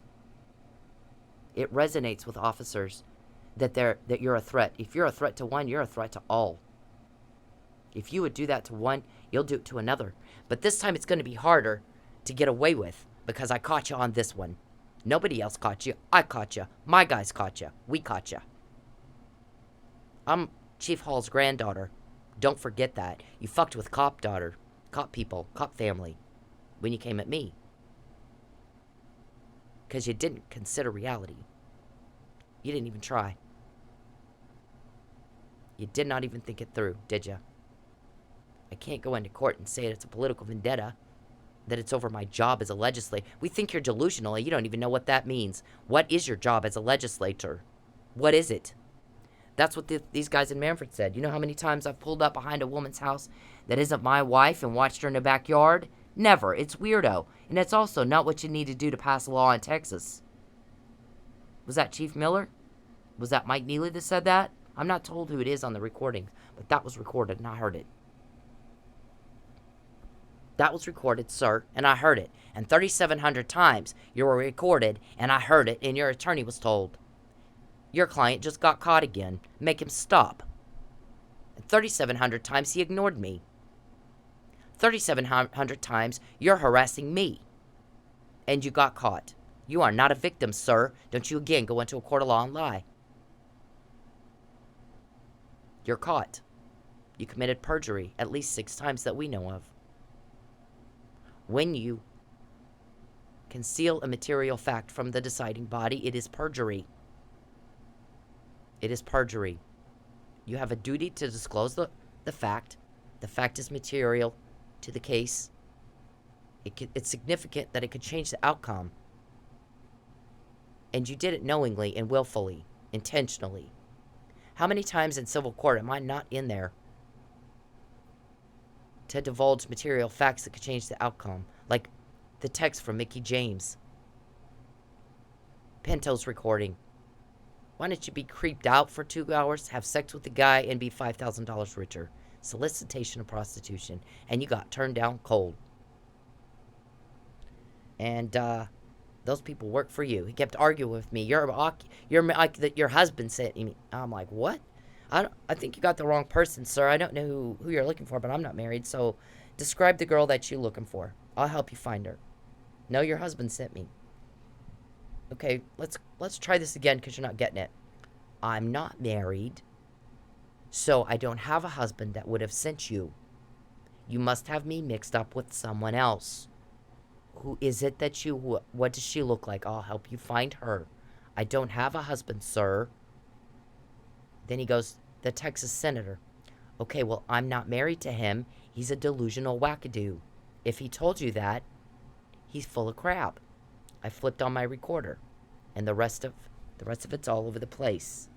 It resonates with officers that you're a threat. If you're a threat to one, you're a threat to all. If you would do that to one, you'll do it to another. But this time it's going to be harder to get away with because I caught you on this one. Nobody else caught you. I caught you. My guys caught you. We caught you. I'm Chief Hall's granddaughter. Don't forget that. You fucked with cop daughter, cop people, cop family when you came at me. Because you didn't consider reality. You didn't even try. You did not even think it through, did you? I can't go into court and say it's a political vendetta, that it's over my job as a legislator. We think you're delusional. You don't even know what that means. What is your job as a legislator? What is it? That's what these guys in Manfred said. You know how many times I've pulled up behind a woman's house that isn't my wife and watched her in the backyard? Never. It's weirdo. And it's also not what you need to do to pass a law in Texas. Was that Chief Miller? Was that Mike Neely that said that? I'm not told who it is on the recording, but that was recorded and I heard it. That was recorded, sir, and I heard it. And 3,700 times you were recorded and I heard it and your attorney was told. Your client just got caught again. Make him stop. And 3,700 times he ignored me. 3,700 times you're harassing me. And you got caught. You are not a victim, sir. Don't you again go into a court of law and lie. You're caught. You committed perjury at least 6 times that we know of. When you conceal a material fact from the deciding body, it is perjury. It is perjury. You have a duty to disclose the fact. The fact is material to the case. It's significant that it could change the outcome. And you did it knowingly and willfully, intentionally. How many times in civil court am I not in there to divulge material facts that could change the outcome? Like the text from Mickey James. Pinto's recording. Why don't you be creeped out for 2 hours, have sex with the guy, and be $5,000 richer? Solicitation of prostitution. And you got turned down cold. And the Those people work for you. He kept arguing with me. Your husband sent me. I'm like, what? I think you got the wrong person, sir. I don't know who you're looking for, but I'm not married. So describe the girl that you're looking for. I'll help you find her. No, your husband sent me. Okay, let's try this again because you're not getting it. I'm not married, so I don't have a husband that would have sent you. You must have me mixed up with someone else. Who is it that what does she look like? I'll help you find her. I don't have a husband, sir. Then he goes, the Texas senator. Okay, well, I'm not married to him. He's a delusional wackadoo. If he told you that, he's full of crap. I flipped on my recorder, and the rest of it's all over the place.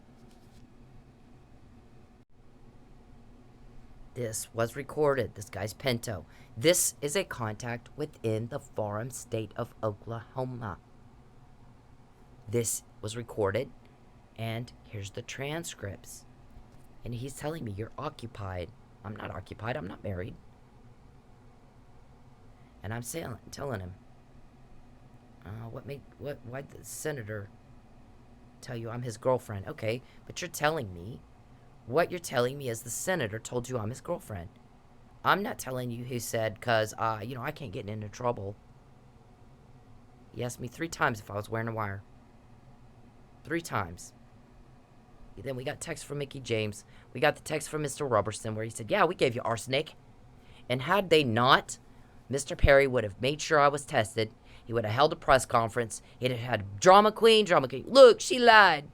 This was recorded. This guy's Pinto. This is a contact within the foreign state of Oklahoma. This was recorded, and here's the transcripts. And he's telling me, you're occupied. I'm not occupied. I'm not married. And I'm telling him, why'd the senator tell you I'm his girlfriend? Okay, but what you're telling me is the senator told you I'm his girlfriend. I'm not telling you he said, because, I can't get into trouble. He asked me 3 times if I was wearing a wire. 3 times. Then we got text from Mickey James. We got the text from Mr. Robertson where he said, yeah, we gave you arsenic. And had they not, Mr. Perry would have made sure I was tested. He would have held a press conference. He'd have had drama queen. Look, she lied.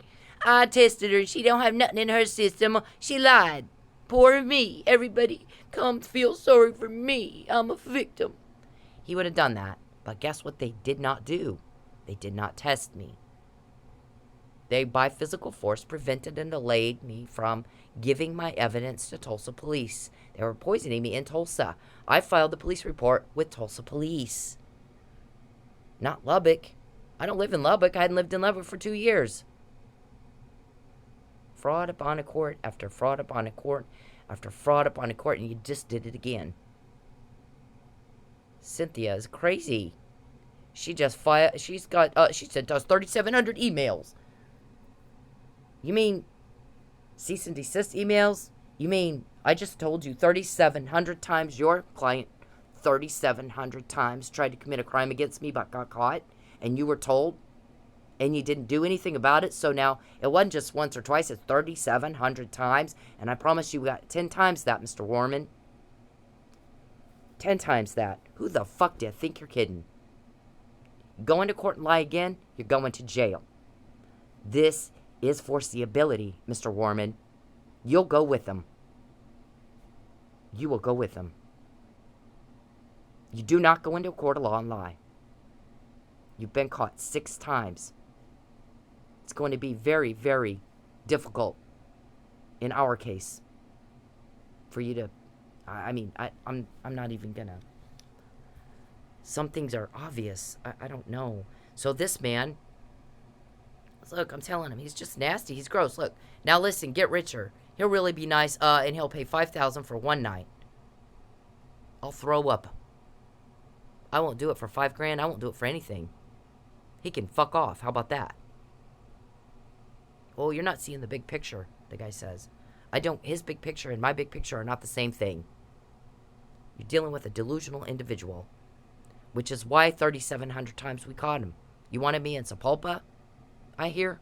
I tested her. She don't have nothing in her system. She lied. Poor me. Everybody come feel sorry for me. I'm a victim. He would have done that. But guess what they did not do? They did not test me. They, by physical force, prevented and delayed me from giving my evidence to Tulsa police. They were poisoning me in Tulsa. I filed the police report with Tulsa police. Not Lubbock. I don't live in Lubbock. I hadn't lived in Lubbock for 2 years. Fraud upon a court after fraud upon a court after fraud upon a court, and you just did it again. Cynthia is crazy. She sent us 3,700 emails. You mean cease and desist emails? You mean I just told you 3,700 times your client 3,700 times tried to commit a crime against me but got caught, and you were told, and you didn't do anything about it? So now it wasn't just once or twice, it's 3,700 times, and I promise you got 10 times that, Mr. Warman. 10 times that. Who the fuck do you think you're kidding? Going to court and lie again, you're going to jail. This is foreseeability, Mr. Warman. You'll go with them. You will go with them. You do not go into a court of law and lie. You've been caught 6 times. It's going to be very, very difficult in our case for you to, I'm not even gonna. Some things are obvious. I don't know. So this man, look, I'm telling him, he's just nasty. He's gross. Look, now listen, get richer. He'll really be nice, and he'll pay $5,000 for 1 night. I'll throw up. I won't do it for $5,000. I won't do it for anything. He can fuck off. How about that? Oh, you're not seeing the big picture, the guy says. His big picture and my big picture are not the same thing. You're dealing with a delusional individual, which is why 3,700 times we caught him. You wanted me in Sapulpa? I hear.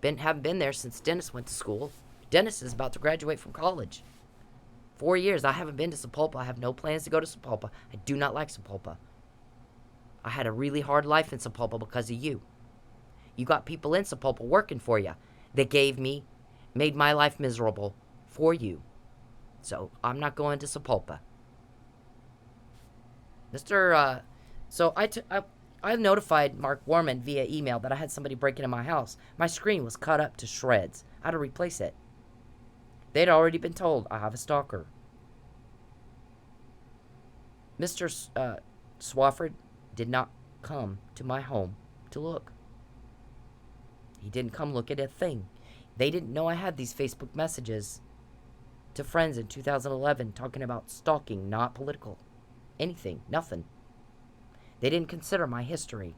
Haven't been there since Dennis went to school. Dennis is about to graduate from college. 4 years, I haven't been to Sapulpa. I have no plans to go to Sapulpa. I do not like Sapulpa. I had a really hard life in Sapulpa because of you. You got people in Sapulpa working for you that made my life miserable for you. So I'm not going to Sapulpa. So I notified Mark Warman via email that I had somebody break into my house. My screen was cut up to shreds. I had to replace it. They'd already been told I have a stalker. Mr. Swafford did not come to my home to look. He didn't come look at a thing. They didn't know I had these Facebook messages to friends in 2011 talking about stalking, not political. Anything, nothing. They didn't consider my history.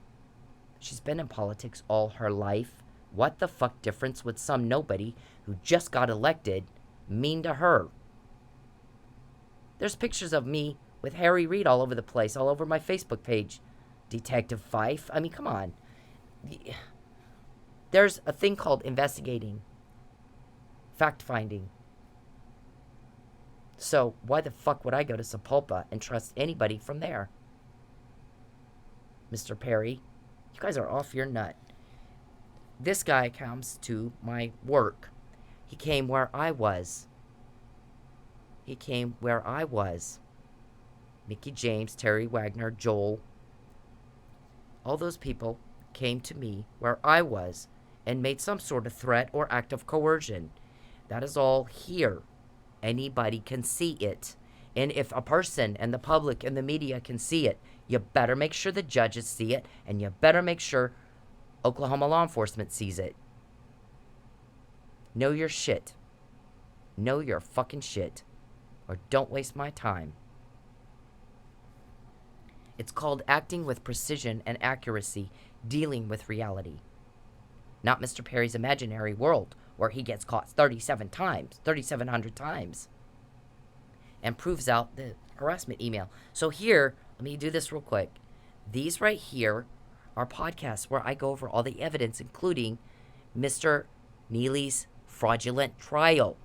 She's been in politics all her life. What the fuck difference would some nobody who just got elected mean to her? There's pictures of me with Harry Reid all over the place, all over my Facebook page. Detective Fife. I mean, come on. There's a thing called investigating. Fact-finding. So, why the fuck would I go to Sepulpa and trust anybody from there? Mr. Perry, you guys are off your nut. This guy comes to my work. He came where I was. He came where I was. Mickey James, Terry Wagner, Joel. All those people came to me where I was and made some sort of threat or act of coercion. That is all here. Anybody can see it. And if a person and the public and the media can see it, you better make sure the judges see it, and you better make sure Oklahoma law enforcement sees it. Know your shit. Know your fucking shit. Or don't waste my time. It's called acting with precision and accuracy, dealing with reality. Not Mr. Perry's imaginary world, where he gets caught 3,700 times. And proves out the harassment email. So here, let me do this real quick. These right here are podcasts where I go over all the evidence, including Mr. Neely's fraudulent trial.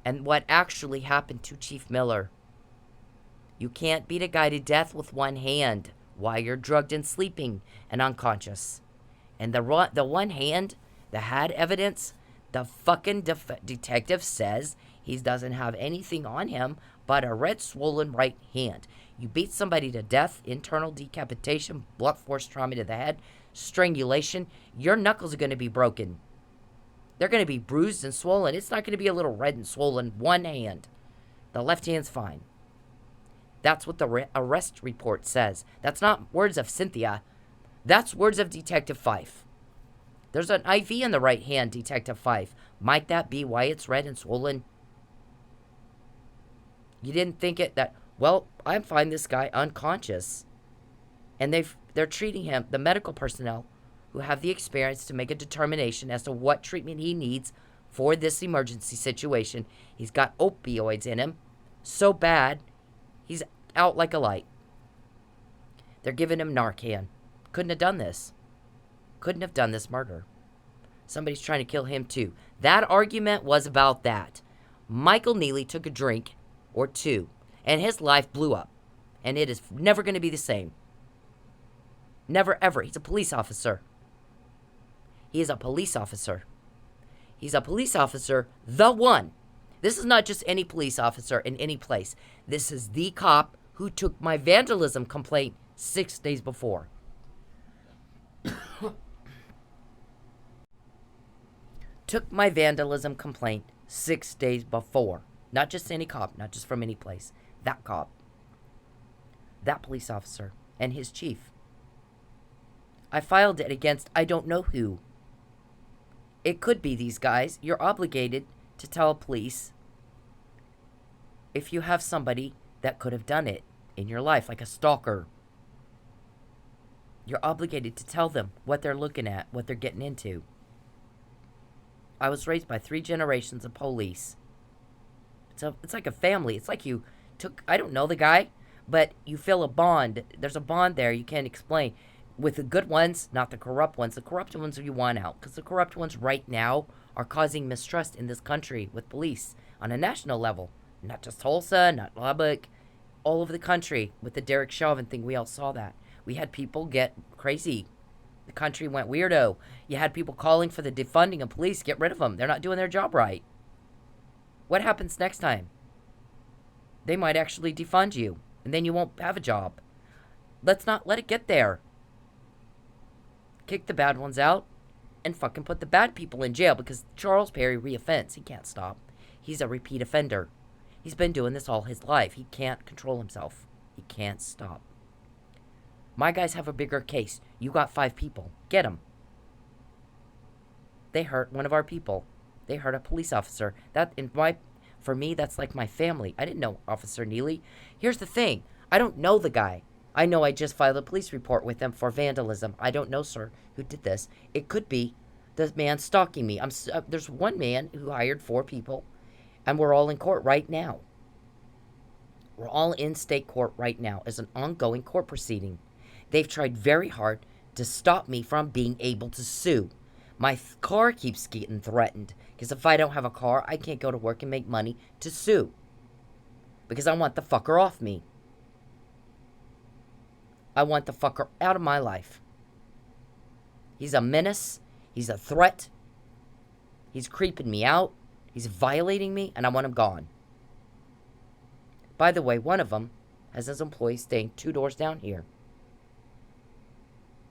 And what actually happened to Chief Miller. You can't beat a guy to death with one hand while you're drugged and sleeping and unconscious. And the one hand that had evidence, the fucking detective says he doesn't have anything on him but a red swollen right hand. You beat somebody to death, internal decapitation, blunt force trauma to the head, strangulation, your knuckles are going to be broken. They're going to be bruised and swollen. It's not going to be a little red and swollen one hand. The left hand's fine. That's what the arrest report says. That's not words of Cynthia. That's words of Detective Fife. There's an IV in the right hand, Detective Fife. Might that be why it's red and swollen? You didn't think it that, well, I find this guy unconscious. And they're treating him, the medical personnel who have the experience to make a determination as to what treatment he needs for this emergency situation. He's got opioids in him. So bad, he's out like a light. They're giving him Narcan. Couldn't have done this. Couldn't have done this murder. Somebody's trying to kill him too. That argument was about that. Michael Neely took a drink or two, and his life blew up. And it is never going to be the same. Never ever. He's a police officer. He is a police officer. He's a police officer, the one. This is not just any police officer in any place. This is the cop who took my vandalism complaint 6 days before. Took my vandalism complaint 6 days before. Not just any cop, not just from any place. That cop. That police officer and his chief. I filed it against I don't know who. It could be these guys. You're obligated to tell police if you have somebody that could have done it in your life, like a stalker. You're obligated to tell them what they're looking at, what they're getting into. I was raised by 3 generations of police. It's like a family. It's like you took, I don't know the guy, but you feel a bond. There's a bond there you can't explain. With the good ones, not the corrupt ones. The corrupt ones you want out. Because the corrupt ones right now are causing mistrust in this country with police on a national level. Not just Tulsa, not Lubbock. All over the country with the Derek Chauvin thing, we all saw that. We had people get crazy. The country went weirdo. You had people calling for the defunding of police. Get rid of them. They're not doing their job right. What happens next time? They might actually defund you. And then you won't have a job. Let's not let it get there. Kick the bad ones out. And fucking put the bad people in jail. Because Charles Perry reoffends. He can't stop. He's a repeat offender. He's been doing this all his life. He can't control himself. He can't stop. My guys have a bigger case. You got 5 people. Get them. They hurt one of our people. They hurt a police officer. For me, that's like my family. I didn't know Officer Neely. Here's the thing. I don't know the guy. I know I just filed a police report with him for vandalism. I don't know, sir, who did this. It could be the man stalking me. There's one man who hired 4 people, and we're all in court right now. We're all in state court right now as an ongoing court proceeding. They've tried very hard to stop me from being able to sue. My car keeps getting threatened because if I don't have a car, I can't go to work and make money to sue. Because I want the fucker off me. I want the fucker out of my life. He's a menace. He's a threat. He's creeping me out. He's violating me, and I want him gone. By the way, one of them has his employee staying 2 doors down here.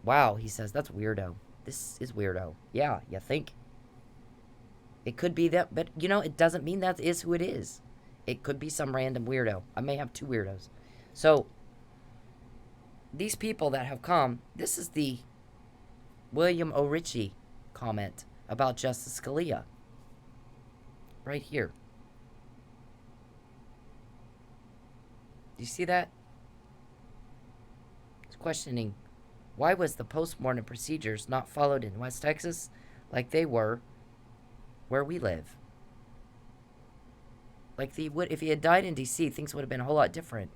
Wow, he says, that's weirdo. This is weirdo. Yeah, you think? It could be that, but, you know, it doesn't mean that is who it is. It could be some random weirdo. I may have 2 weirdos. So, these people that have come, this is the William O. Ritchie comment about Justice Scalia. Right here. Do you see that? It's questioning, why was the post-mortem procedures not followed in West Texas like they were where we live? Like if he had died in D.C., things would have been a whole lot different.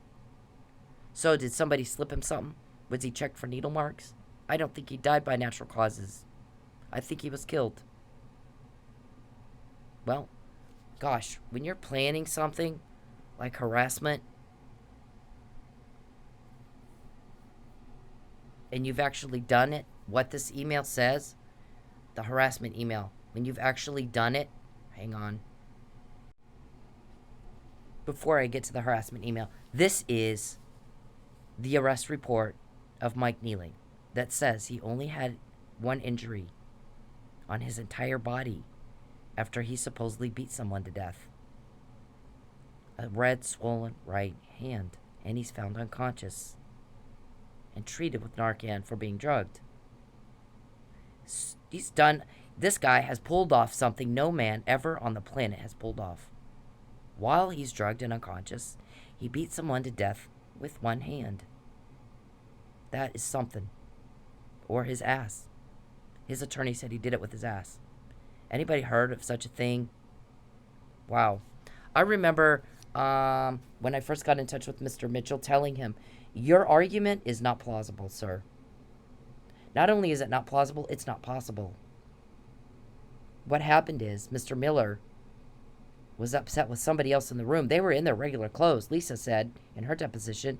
So did somebody slip him something? Was he checked for needle marks? I don't think he died by natural causes. I think he was killed. Well, gosh, when you're planning something like harassment, and you've actually done it, what this email says, the harassment email, when you've actually done it, hang on. Before I get to the harassment email, this is the arrest report of Mike Nealing that says he only had 1 injury on his entire body after he supposedly beat someone to death. A red, swollen right hand, and he's found unconscious and treated with Narcan for being drugged. This guy has pulled off something no man ever on the planet has pulled off. While he's drugged and unconscious, he beat someone to death with 1 hand. That is something. Or his ass. His attorney said he did it with his ass. Anybody heard of such a thing? Wow. I remember when I first got in touch with Mr. Mitchell telling him, your argument is not plausible, sir. Not only is it not plausible, it's not possible. What happened is Mr. Miller was upset with somebody else in the room. They were in their regular clothes. Lisa said in her deposition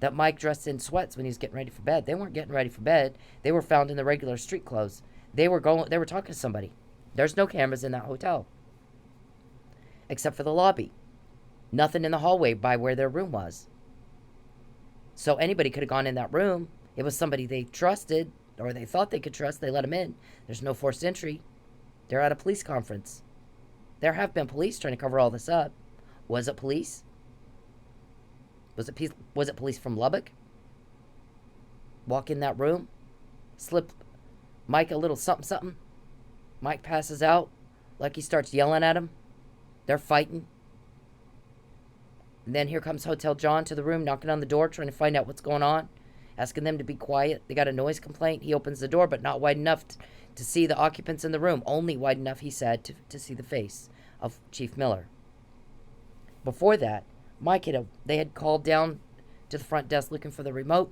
that Mike dressed in sweats when he was getting ready for bed. They weren't getting ready for bed. They were found in the regular street clothes. They were talking to somebody. There's no cameras in that hotel. Except for the lobby. Nothing in the hallway by where their room was. So anybody could have gone in that room. It was somebody they trusted, or they thought they could trust. They let them in. There's no forced entry. They're at a police conference. There have been police trying to cover all this up. Was it police? Was it police from Lubbock? Walk in that room, slip Mike a little something. Mike passes out. Lucky starts yelling at him. They're fighting. And then here comes Hotel John to the room, knocking on the door, trying to find out what's going on, asking them to be quiet. They got a noise complaint. He opens the door, but not wide enough to see the occupants in the room. Only wide enough, he said, to see the face of Chief Miller. Before that, they had called down to the front desk looking for the remote.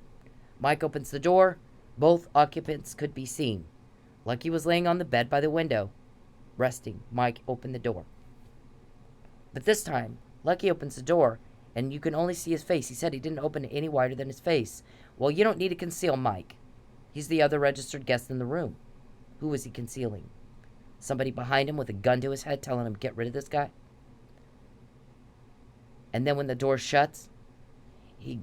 Mike opens the door. Both occupants could be seen. Lucky was laying on the bed by the window, resting. Mike opened the door. But this time, Lucky opens the door, and you can only see his face. He said he didn't open it any wider than his face. Well, you don't need to conceal Mike. He's the other registered guest in the room. Who was he concealing? Somebody behind him with a gun to his head telling him, get rid of this guy? And then when the door shuts, he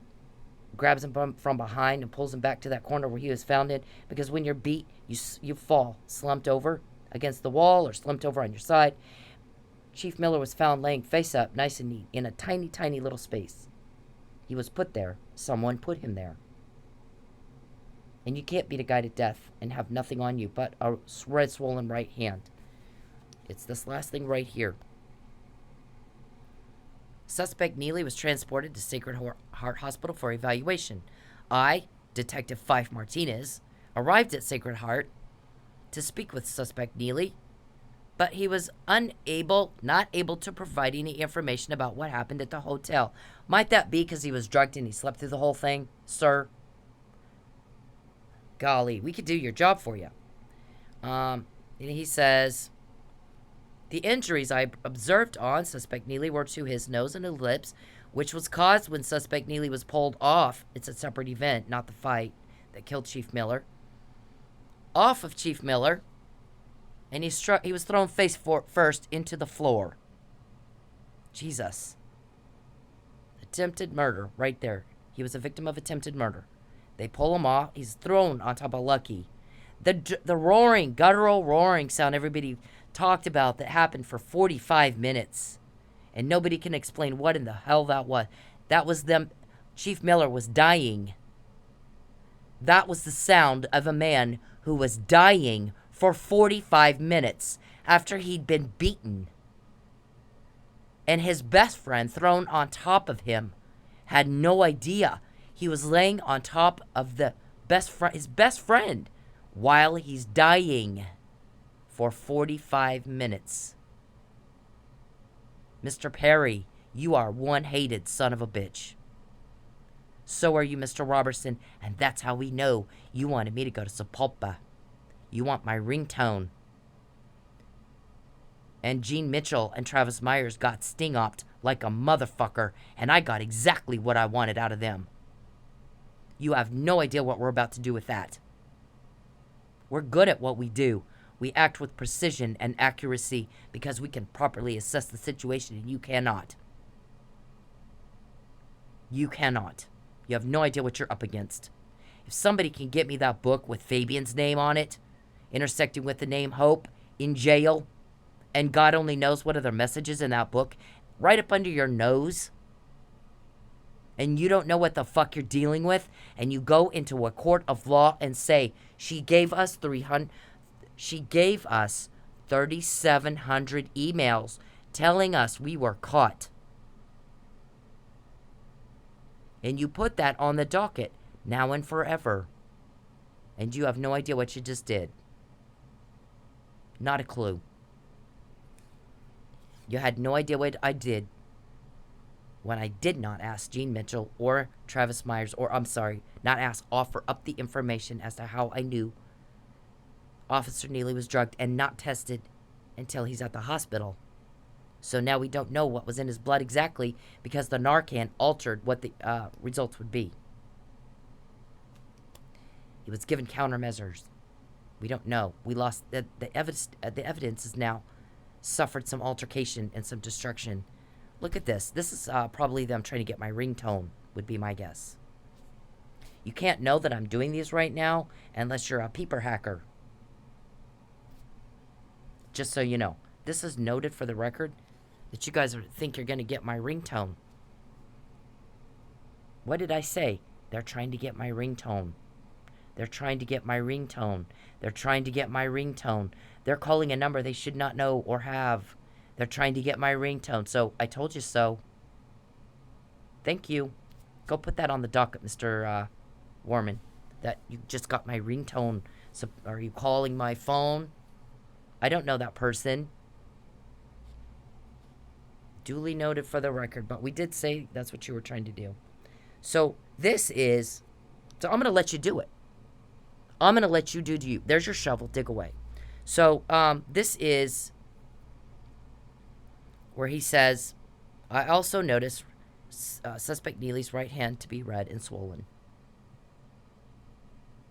grabs him from behind and pulls him back to that corner where he was found in. Because when you're beat, you fall slumped over against the wall or slumped over on your side. Chief Miller was found laying face up, nice and neat, in a tiny, tiny little space. He was put there. Someone put him there. And you can't beat a guy to death and have nothing on you but a red, swollen right hand. It's this last thing right here. Suspect Neely was transported to Sacred Heart Hospital for evaluation. I, Detective Fife Martinez, arrived at Sacred Heart to speak with suspect Neely, but he was not able to provide any information about what happened at the hotel. Might that be because he was drugged and he slept through the whole thing, sir? Golly, we could do your job for you. And he says, the injuries I observed on suspect Neely were to his nose and his lips, which was caused when suspect Neely was pulled off. It's a separate event, not the fight that killed Chief Miller. Off of Chief Miller, and he was thrown face first into the floor. Jesus. Attempted murder, right there. He was a victim of attempted murder. They pull him off. He's thrown on top of Lucky. The roaring, guttural roaring sound everybody talked about that happened for 45 minutes. And nobody can explain what in the hell that was. That was them. Chief Miller was dying. That was the sound of a man who was dying for 45 minutes after he'd been beaten. And his best friend, thrown on top of him, had no idea he was laying on top of his best friend while he's dying for 45 minutes. Mr. Perry, you are one hated son of a bitch. So are you, Mr. Robertson, and that's how we know you wanted me to go to Sepulpa. You want my ringtone. And Gene Mitchell and Travis Myers got sting-opped like a motherfucker, and I got exactly what I wanted out of them. You have no idea what we're about to do with that. We're good at what we do. We act with precision and accuracy because we can properly assess the situation, and you cannot. You cannot. You have no idea what you're up against. If somebody can get me that book with Fabian's name on it, intersecting with the name Hope, in jail, and God only knows what other messages in that book, right up under your nose, and you don't know what the fuck you're dealing with, and you go into a court of law and say, she gave us 3,700 emails telling us we were caught. And you put that on the docket, now and forever. And you have no idea what you just did. Not a clue. You had no idea what I did when I did not ask Gene Mitchell or Travis Myers, offer up the information as to how I knew Officer Neely was drugged and not tested until he's at the hospital. So now we don't know what was in his blood exactly because the Narcan altered what the results would be. He was given countermeasures. We don't know. We lost the evidence. The evidence has now suffered some altercation and some destruction. Look at this. This is probably them trying to get my ringtone, would be my guess. You can't know that I'm doing these right now unless you're a peeper hacker. Just so you know. This is noted for the record that you guys think you're going to get my ringtone. What did I say? They're trying to get my ringtone. They're trying to get my ringtone. They're trying to get my ringtone. They're calling a number they should not know or have. They're trying to get my ringtone. So, I told you so. Thank you. Go put that on the docket, Mr. Warman. That you just got my ringtone. So, are you calling my phone? I don't know that person. Duly noted for the record, but we did say that's what you were trying to do. So, so I'm going to let you do it. I'm going to let you do to you. There's your shovel, dig away. So, this is where he says, I also noticed suspect Neely's right hand to be red and swollen.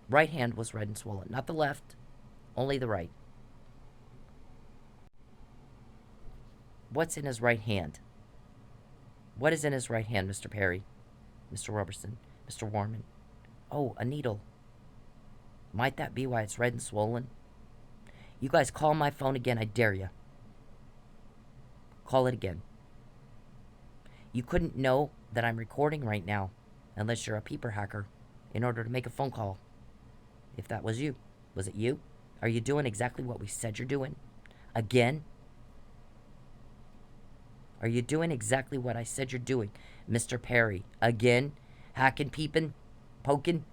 Right hand was red and swollen, not the left, only the right. What's in his right hand? What is in his right hand, Mr. Perry? Mr. Robertson? Mr. Warman? Oh, a needle. Might that be why it's red and swollen? You guys call my phone again, I dare you. Call it again. You couldn't know that I'm recording right now unless you're a peeper hacker in order to make a phone call. If that was you. Was it you? Are you doing exactly what we said you're doing? Again? Are you doing exactly what I said you're doing, Mr. Perry? Again? Hacking, peeping, poking?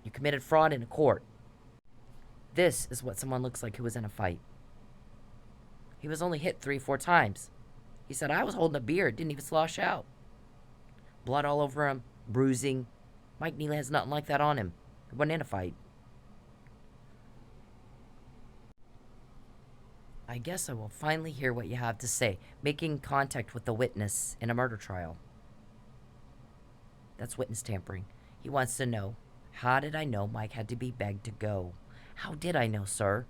You committed fraud in a court. This is what someone looks like who was in a fight. He was only hit 3-4 times. He said, I was holding a beer. It didn't even slosh out. Blood all over him, bruising. Mike Neely has nothing like that on him. He wasn't in a fight. I guess I will finally hear what you have to say. Making contact with the witness in a murder trial. That's witness tampering. He wants to know, how did I know Mike had to be begged to go? How did I know, sir?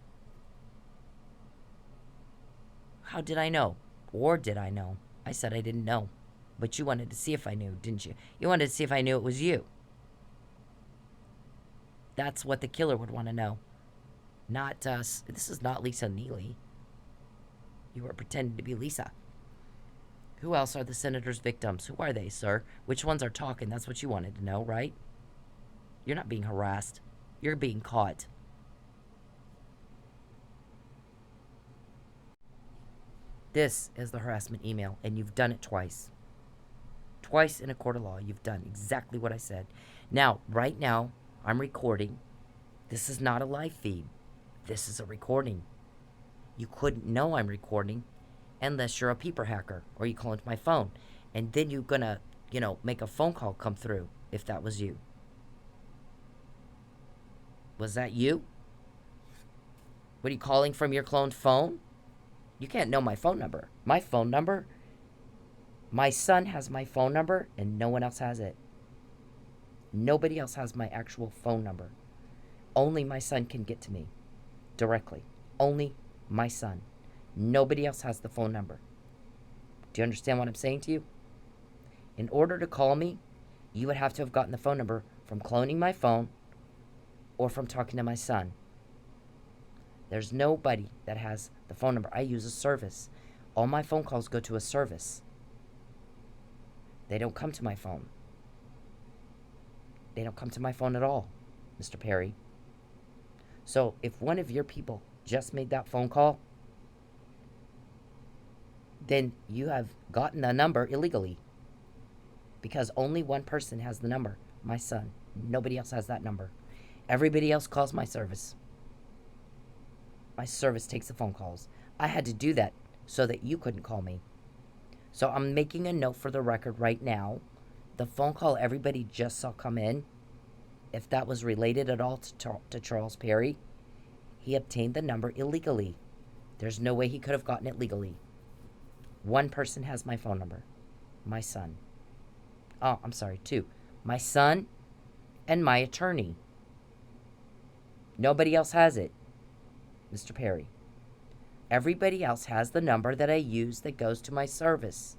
How did I know? Or did I know? I said I didn't know. But you wanted to see if I knew, didn't you? You wanted to see if I knew it was you. That's what the killer would want to know. Not us. This is not Lisa Neely. You were pretending to be Lisa. Who else are the senator's victims? Who are they, sir? Which ones are talking? That's what you wanted to know, right? You're not being harassed. You're being caught. This is the harassment email, and you've done it twice. Twice in a court of law, you've done exactly what I said. Now, right now, I'm recording. This is not a live feed. This is a recording. You couldn't know I'm recording unless you're a peeper hacker or you call into my phone. And then you're gonna, make a phone call come through if that was you. Was that you? What are you calling from your cloned phone? You can't know my phone number. My phone number? My son has my phone number and no one else has it. Nobody else has my actual phone number. Only my son can get to me directly. Only my son. Nobody else has the phone number. Do you understand what I'm saying to you? In order to call me, you would have to have gotten the phone number from cloning my phone or from talking to my son. There's nobody that has the phone number. I use a service. All my phone calls go to a service. They don't come to my phone. They don't come to my phone at all, Mr. Perry. So if one of your people just made that phone call, then you have gotten the number illegally. Because only one person has the number, my son. Nobody else has that number. Everybody else calls my service. My service takes the phone calls. I had to do that so that you couldn't call me. So I'm making a note for the record right now. The phone call everybody just saw come in, if that was related at all to Charles Perry, he obtained the number illegally. There's no way he could have gotten it legally. One person has my phone number. My son. Oh, I'm sorry, two. My son and my attorney. Nobody else has it, Mr. Perry. Everybody else has the number that I use that goes to my service.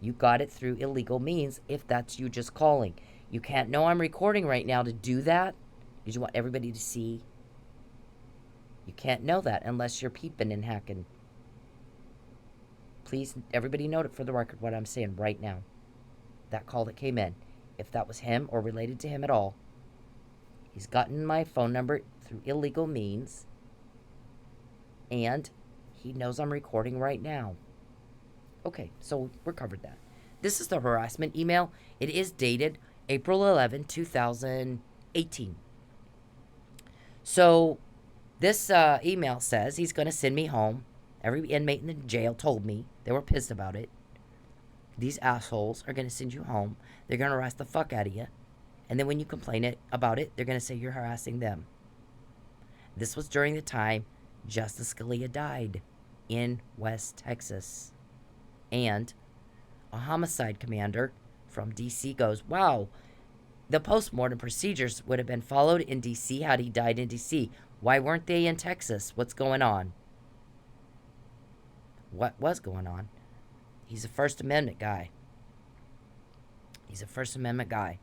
You got it through illegal means if that's you just calling. You can't know I'm recording right now to do that. Did you want everybody to see? You can't know that unless you're peeping and hacking. Please, everybody note it for the record what I'm saying right now. That call that came in, if that was him or related to him at all, he's gotten my phone number through illegal means, and he knows I'm recording right now. Okay, so we're covered that. This is the harassment email. It is dated April 11, 2018. So this email says he's going to send me home. Every inmate in the jail told me. They were pissed about it. These assholes are going to send you home. They're going to harass the fuck out of you. And then when you complain about it, they're going to say you're harassing them. This was during the time Justice Scalia died in West Texas. And a homicide commander from D.C. goes, wow, the postmortem procedures would have been followed in D.C. had he died in D.C. Why weren't they in Texas? What's going on? What was going on? He's a First Amendment guy. He's a First Amendment guy.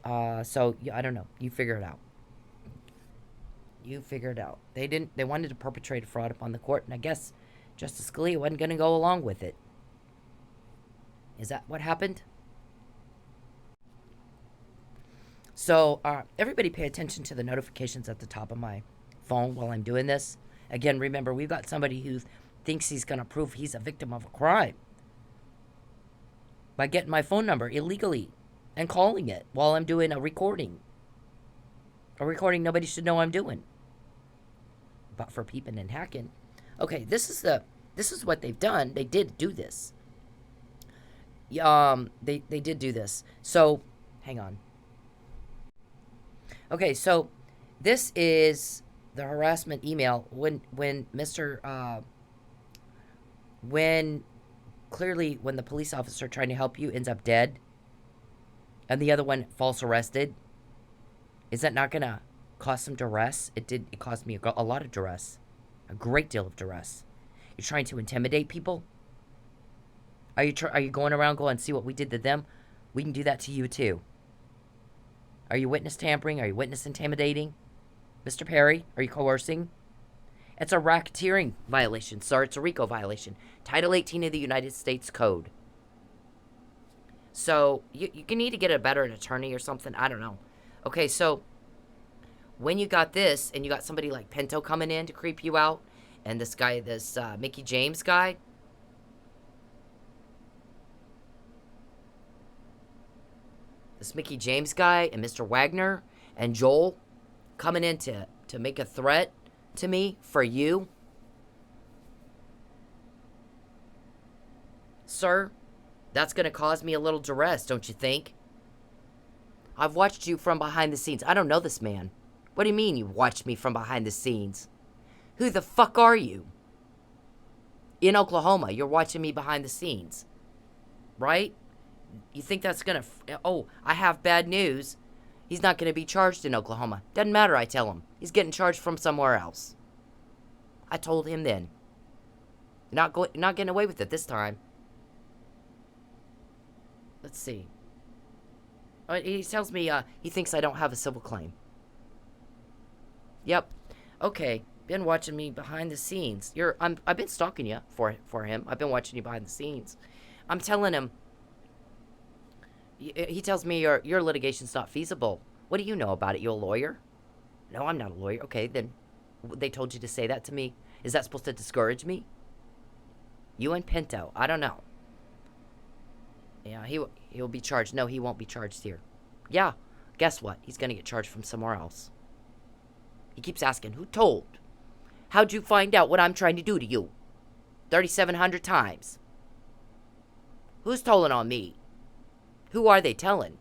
So, yeah, I don't know. You figure it out. You figure it out. They wanted to perpetrate a fraud upon the court, and I guess Justice Scalia wasn't going to go along with it. Is that what happened? So, everybody pay attention to the notifications at the top of my phone while I'm doing this. Again, remember, we've got somebody who thinks he's going to prove he's a victim of a crime by getting my phone number illegally and calling it while I'm doing a recording. A recording nobody should know I'm doing. But for peeping and hacking. Okay, this is what they've done. They did do this. They did do this. So, hang on. Okay, so this is the harassment email when the police officer trying to help you ends up dead and the other one false arrested. Is that not gonna cause some duress? It did. It caused me a lot of duress, a great deal of duress. You're trying to intimidate people. Are you going around going, see what we did to them? We can do that to you too. Are you witness tampering? Are you witness intimidating? Mr. Perry, are you coercing? It's a racketeering violation, sir. It's a RICO violation. Title 18 of the United States Code. So, you need to get a better attorney or something. I don't know. Okay, so, when you got this, and you got somebody like Pinto coming in to creep you out, and this guy, Mickey James guy, and Mr. Wagner and Joel coming in to make a threat to me for you, sir, that's going to cause me a little duress, don't you think? I've watched you from behind the scenes. I don't know this man. What do you mean you watched me from behind the scenes? Who the fuck are you? In Oklahoma, you're watching me behind the scenes, right? You think that's going to... Oh, I have bad news. He's not going to be charged in Oklahoma. Doesn't matter, I tell him. He's getting charged from somewhere else. I told him then. Not getting away with it this time. Let's see. He tells me he thinks I don't have a civil claim. Yep. Okay. Been watching me behind the scenes. I've been stalking you for him. I've been watching you behind the scenes. I'm telling him. He tells me your litigation's not feasible. What do you know about it? You a lawyer? No, I'm not a lawyer. Okay, then they told you to say that to me. Is that supposed to discourage me? You and Pinto. I don't know. Yeah, he'll be charged. No, he won't be charged here. Yeah, guess what? He's going to get charged from somewhere else. He keeps asking, who told? How'd you find out what I'm trying to do to you? 3,700 times. Who's tolling on me? Who are they telling?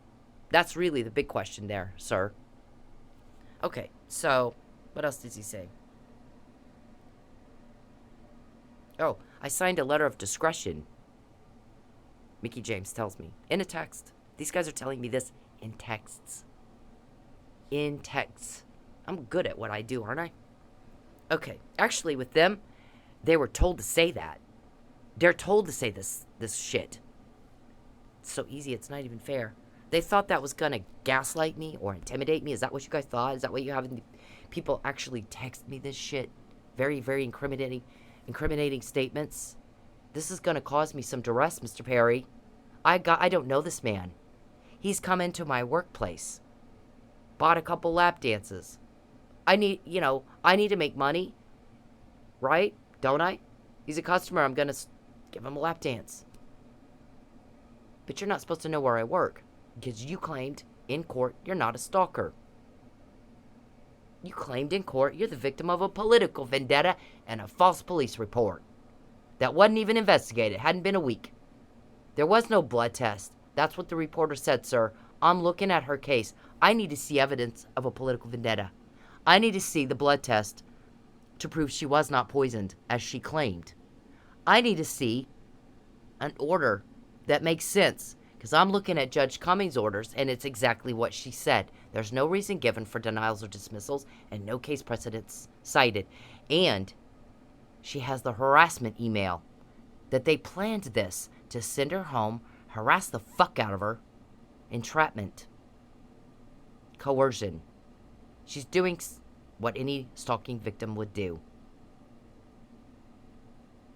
That's really the big question there, sir. Okay, so, what else does he say? Oh, I signed a letter of discretion. Mickey James tells me. In a text. These guys are telling me this in texts. In texts. I'm good at what I do, aren't I? Okay, actually with them, they were told to say that. They're told to say this shit. It's so easy, it's not even fair. They thought that was gonna gaslight me or intimidate me. Is that what you guys thought? Is that what you have? People actually text me this shit? Very, very incriminating statements. This is gonna cause me some duress, Mr. Perry. I don't know this man. He's come into my workplace. Bought a couple lap dances. I need to make money. Right? Don't I? He's a customer. I'm gonna give him a lap dance. But you're not supposed to know where I work. Because you claimed in court you're not a stalker. You claimed in court you're the victim of a political vendetta and a false police report. That wasn't even investigated. Hadn't been a week. There was no blood test. That's what the reporter said, sir. I'm looking at her case. I need to see evidence of a political vendetta. I need to see the blood test to prove she was not poisoned, as she claimed. I need to see an order that makes sense, because I'm looking at Judge Cummings' orders, and it's exactly what she said. There's no reason given for denials or dismissals, and no case precedents cited. And she has the harassment email that they planned this to send her home, harass the fuck out of her. Entrapment. Coercion. She's doing what any stalking victim would do.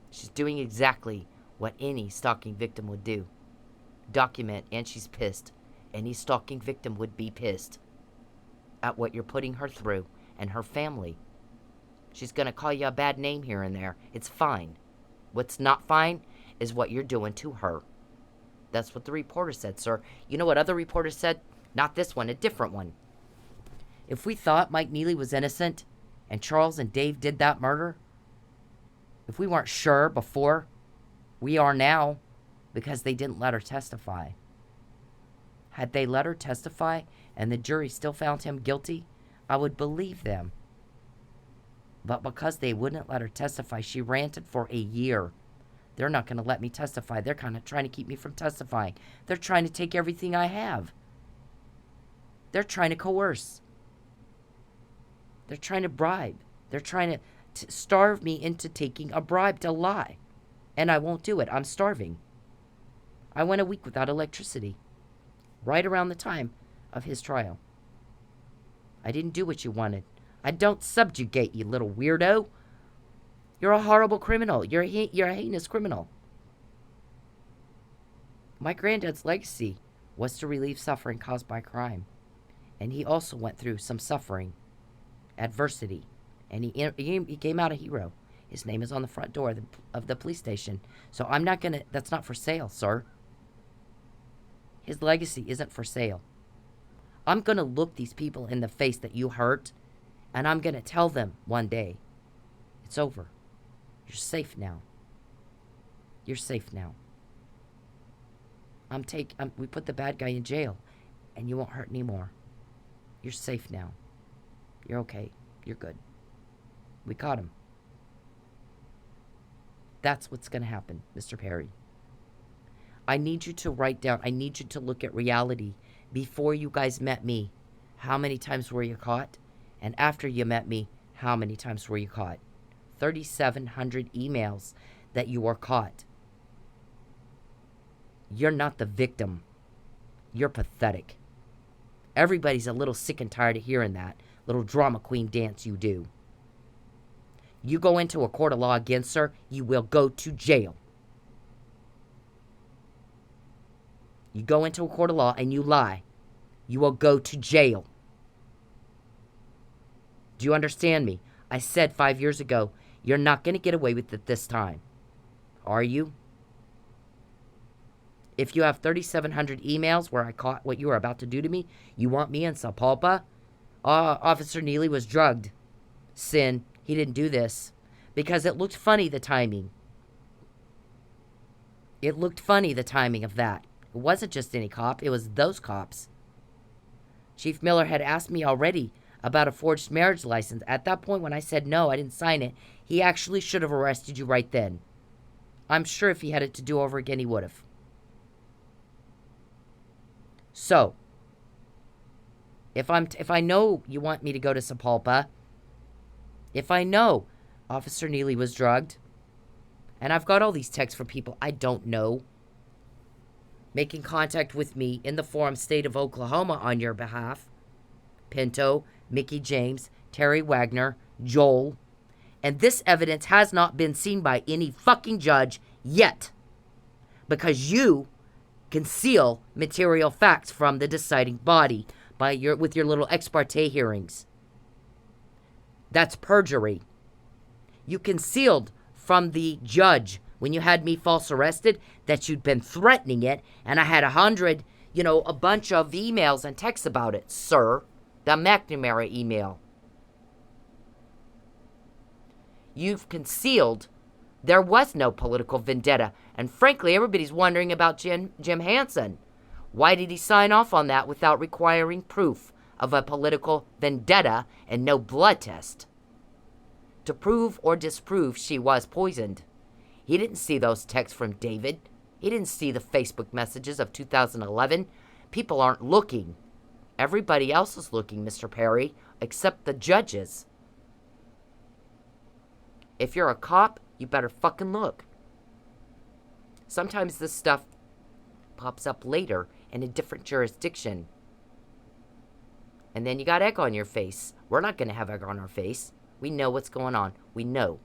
She's doing exactly what any stalking victim would do. Document, and she's pissed. Any stalking victim would be pissed at what you're putting her through and her family. She's going to call you a bad name here and there. It's fine. What's not fine is what you're doing to her. That's what the reporter said, sir. You know what other reporter said? Not this one, a different one. If we thought Mike Neely was innocent and Charles and Dave did that murder, if we weren't sure before, we are now, because they didn't let her testify. Had they let her testify and the jury still found him guilty, I would believe them. But because they wouldn't let her testify, she ranted for a year. They're not going to let me testify. They're kind of trying to keep me from testifying. They're trying to take everything I have. They're trying to coerce. They're trying to bribe. They're trying to starve me into taking a bribe to lie. And I won't do it. I'm starving. I went a week without electricity. Right around the time of his trial. I didn't do what you wanted. I don't subjugate you, little weirdo. You're a horrible criminal. You're a heinous criminal. My granddad's legacy was to relieve suffering caused by crime. And he also went through some suffering, adversity. And he came out a hero. His name is on the front door of the police station. So I'm not going to... That's not for sale, sir. His legacy isn't for sale. I'm going to look these people in the face that you hurt, and I'm going to tell them one day, it's over. You're safe now. You're safe now. We put the bad guy in jail, and you won't hurt anymore. You're safe now. You're okay. You're good. We caught him. That's what's going to happen, Mr. Perry. I need you to write down, I need you to look at reality. Before you guys met me, how many times were you caught? And after you met me, how many times were you caught? 3,700 emails that you were caught. You're not the victim. You're pathetic. Everybody's a little sick and tired of hearing that little drama queen dance you do. You go into a court of law against her, you will go to jail. You go into a court of law and you lie, you will go to jail. Do you understand me? I said 5 years ago, you're not going to get away with it this time. Are you? If you have 3,700 emails where I caught what you were about to do to me, you want me in Sapulpa? Officer Neely was drugged. Sin, he didn't do this. Because it looked funny, the timing. It looked funny, the timing of that. It wasn't just any cop, it was those cops. Chief Miller had asked me already about a forged marriage license. At that point, when I said no, I didn't sign it, he actually should have arrested you right then. I'm sure if he had it to do over again, he would have. So, if I know you want me to go to Sapulpa, if I know Officer Neely was drugged, and I've got all these texts from people I don't know, making contact with me in the forum state of Oklahoma on your behalf, Pinto, Mickey James, Terry Wagner, Joel, and this evidence has not been seen by any fucking judge yet, because you conceal material facts from the deciding body with your little ex parte hearings. That's perjury. You concealed from the judge when you had me false arrested that you'd been threatening it, and I had a bunch of emails and texts about it, sir. The McNamara email. You've concealed there was no political vendetta, and frankly, everybody's wondering about Jim Hansen. Why did he sign off on that without requiring proof of a political vendetta and no blood test? To prove or disprove she was poisoned. He didn't see those texts from David. He didn't see the Facebook messages of 2011. People aren't looking. Everybody else is looking, Mr. Perry, except the judges. If you're a cop, you better fucking look. Sometimes this stuff pops up later in a different jurisdiction. And then you got egg on your face. We're not going to have egg on our face. We know what's going on. We know.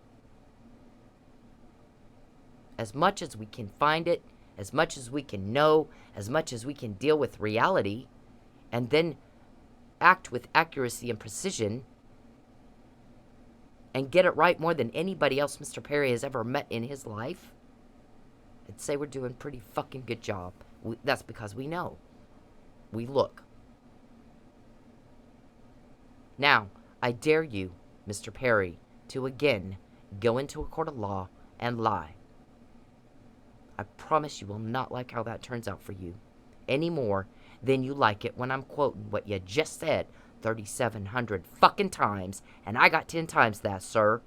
As much as we can find it, as much as we can know, as much as we can deal with reality, and then act with accuracy and precision, and get it right more than anybody else Mr. Perry has ever met in his life, I'd say we're doing a pretty fucking good job. That's because we know. We look. Now, I dare you, Mr. Perry, to again go into a court of law and lie. I promise you will not like how that turns out for you, any more than you like it when I'm quoting what you just said 3,700 fucking times, and I got 10 times that, sir.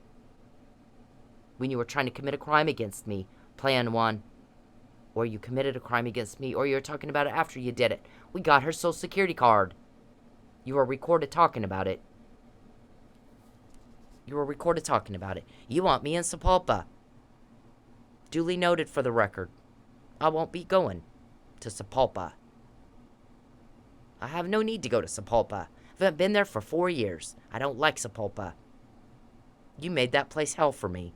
When you were trying to commit a crime against me, plan one, or you committed a crime against me, or you're talking about it after you did it. We got her social security card. You were recorded talking about it. You were recorded talking about it. You want me in Sapulpa. Duly noted for the record. I won't be going to Sapulpa. I have no need to go to Sapulpa. I've been there for 4 years. I don't like Sapulpa. You made that place hell for me.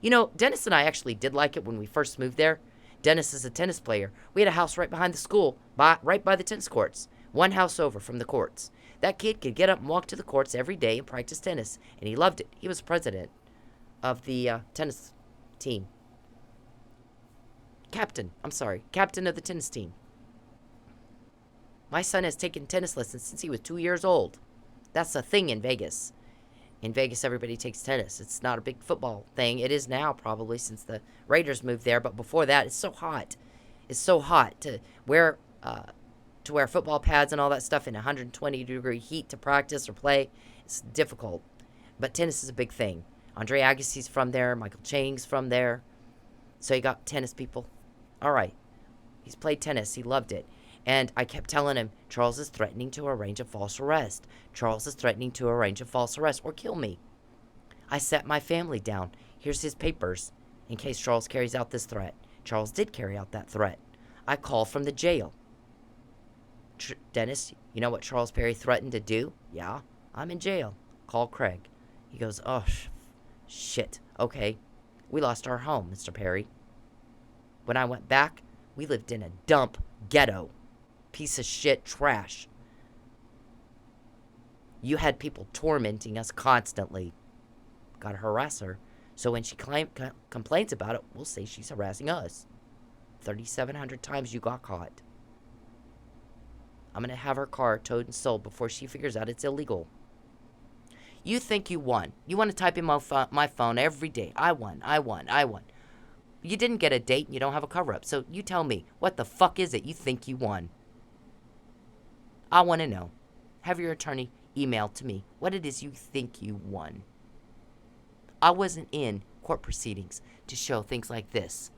You know, Dennis and I actually did like it when we first moved there. Dennis is a tennis player. We had a house right behind the school, right by the tennis courts. One house over from the courts. That kid could get up and walk to the courts every day and practice tennis, and he loved it. He was president of the tennis team. Captain of the tennis team. My son has taken tennis lessons since he was 2 years old. That's a thing in Vegas. In Vegas, everybody takes tennis. It's not a big football thing. It is now, probably, since the Raiders moved there. But before that, it's so hot. It's so hot to wear football pads and all that stuff in 120-degree heat to practice or play. It's difficult. But tennis is a big thing. Andre Agassi's from there. Michael Chang's from there. So you got tennis people. All right. He's played tennis. He loved it. And I kept telling him, Charles is threatening to arrange a false arrest. Charles is threatening to arrange a false arrest or kill me. I set my family down. Here's his papers in case Charles carries out this threat. Charles did carry out that threat. I called from the jail. Dennis, you know what Charles Perry threatened to do? Yeah, I'm in jail. Call Craig. He goes, oh, shit. Okay. We lost our home, Mr. Perry. When I went back, we lived in a dump ghetto. Piece of shit trash. You had people tormenting us constantly. Gotta harass her. So when she complains about it, we'll say she's harassing us. 3,700 times you got caught. I'm gonna have her car towed and sold before she figures out it's illegal. You think you won. You want to type in my phone every day. I won. You didn't get a date and you don't have a cover-up. So you tell me, what the fuck is it you think you won? I want to know. Have your attorney email to me what it is you think you won. I wasn't in court proceedings to show things like this.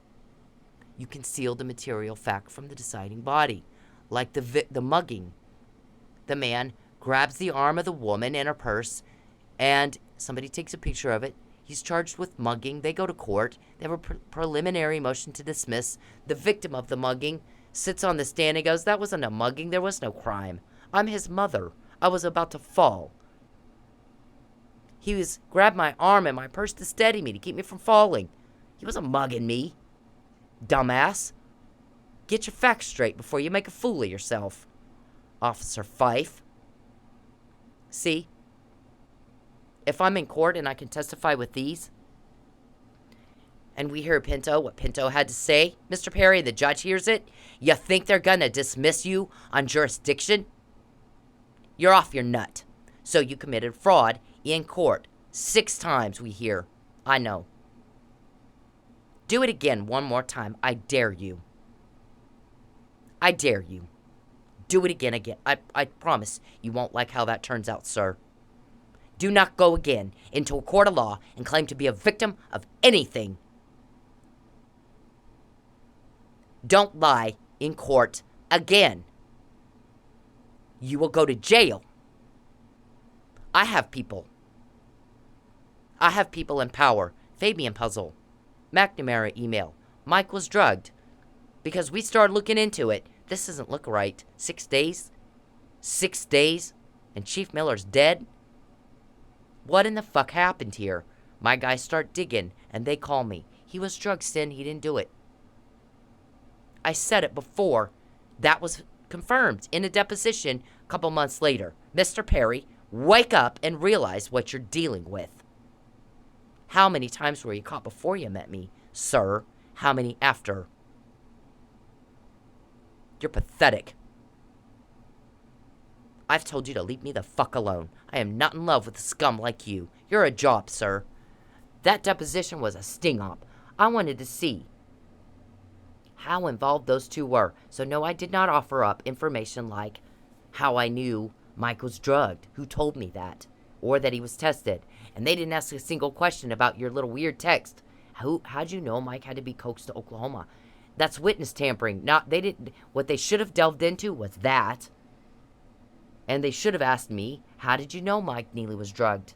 You conceal the material fact from the deciding body, like the mugging. The man grabs the arm of the woman in her purse, and somebody takes a picture of it. He's charged with mugging. They go to court. They have a preliminary motion to dismiss. The victim of the mugging sits on the stand and goes, that wasn't a mugging. There was no crime. I'm his mother. I was about to fall. He grabbed my arm and my purse to steady me, to keep me from falling. He wasn't mugging me. Dumbass. Get your facts straight before you make a fool of yourself. Officer Fife. See? If I'm in court and I can testify with these, and we hear what Pinto had to say, Mr. Perry, the judge hears it, you think they're gonna dismiss you on jurisdiction? You're off your nut. So you committed fraud in court. 6 times, we hear. I know. Do it again one more time. I dare you. I dare you. Do it again. I promise you won't like how that turns out, sir. Do not go again into a court of law and claim to be a victim of anything. Don't lie in court again. You will go to jail. I have people in power. Fabian Puzzle. McNamara email. Mike was drugged. Because we started looking into it. This doesn't look right. 6 days? 6 days? And Chief Miller's dead? What in the fuck happened here? My guys start digging, and they call me. He was drugged, Sin. He didn't do it. I said it before. That was confirmed in a deposition a couple months later. Mr. Perry, wake up and realize what you're dealing with. How many times were you caught before you met me, sir? How many after? You're pathetic. I've told you to leave me the fuck alone. I am not in love with a scum like you. You're a job, sir. That deposition was a sting-op. I wanted to see how involved those two were. So no, I did not offer up information like how I knew Mike was drugged, who told me that, or that he was tested. And they didn't ask a single question about your little weird text. How'd you know Mike had to be coaxed to Oklahoma? That's witness tampering. What they should have delved into was that. And they should have asked me, how did you know Mike Neely was drugged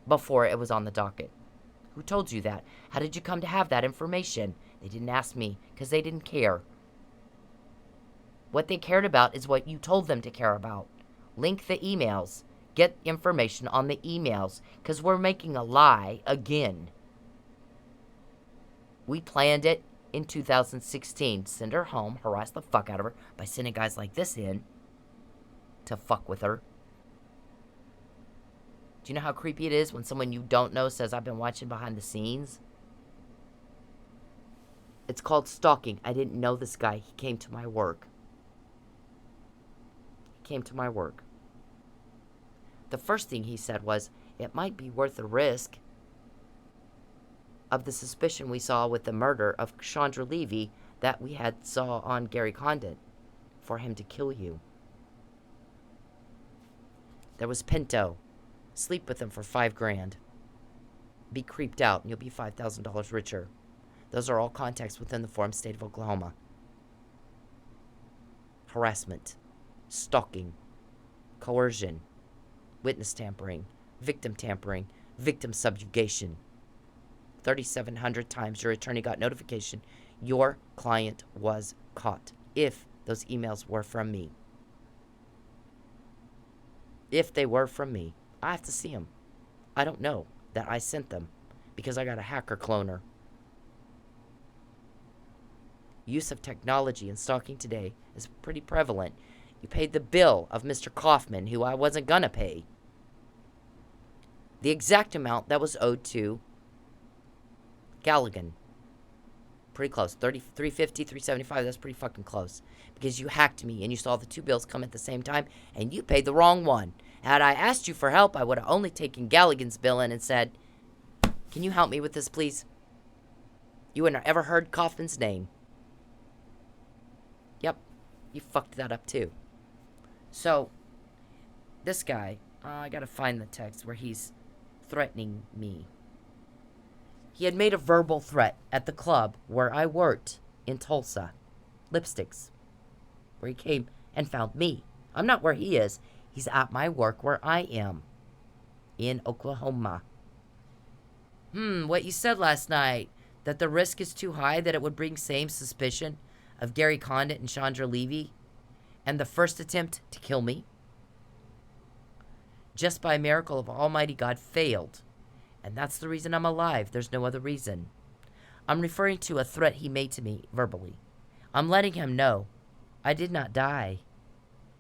before it was on the docket? Who told you that? How did you come to have that information? They didn't ask me because they didn't care. What they cared about is what you told them to care about. Link the emails. Get information on the emails because we're making a lie again. We planned it in 2016. Send her home, harass the fuck out of her by sending guys like this in to fuck with her. Do you know how creepy it is when someone you don't know says, I've been watching behind the scenes? It's called stalking. I didn't know this guy. He came to my work. The first thing he said was, it might be worth the risk of the suspicion we saw with the murder of Chandra Levy that we had saw on Gary Condon for him to kill you. There was Pinto. Sleep with him for $5,000. Be creeped out and you'll be $5,000 richer. Those are all contexts within the forum state of Oklahoma. Harassment, stalking, coercion, witness tampering, victim subjugation. 3,700 times your attorney got notification your client was caught if those emails were from me. If they were from me, I have to see them. I don't know that I sent them because I got a hacker cloner. Use of technology in stalking today is pretty prevalent. You paid the bill of Mr. Kaufman, who I wasn't gonna pay. The exact amount that was owed to Galligan. Pretty close. $350, $375, that's pretty fucking close. Because you hacked me and you saw the two bills come at the same time and you paid the wrong one. Had I asked you for help, I would have only taken Galligan's bill in and said, can you help me with this, please? You wouldn't have ever heard Kaufman's name. Yep, you fucked that up too. So, this guy, I gotta find the text where he's threatening me. He had made a verbal threat at the club where I worked in Tulsa. Lipsticks. Where he came and found me. I'm not where he is. He's at my work where I am. In Oklahoma. What you said last night. That the risk is too high that it would bring same suspicion of Gary Condon and Chandra Levy. And the first attempt to kill me. Just by a miracle of Almighty God failed. And that's the reason I'm alive. There's no other reason. I'm referring to a threat he made to me verbally. I'm letting him know I did not die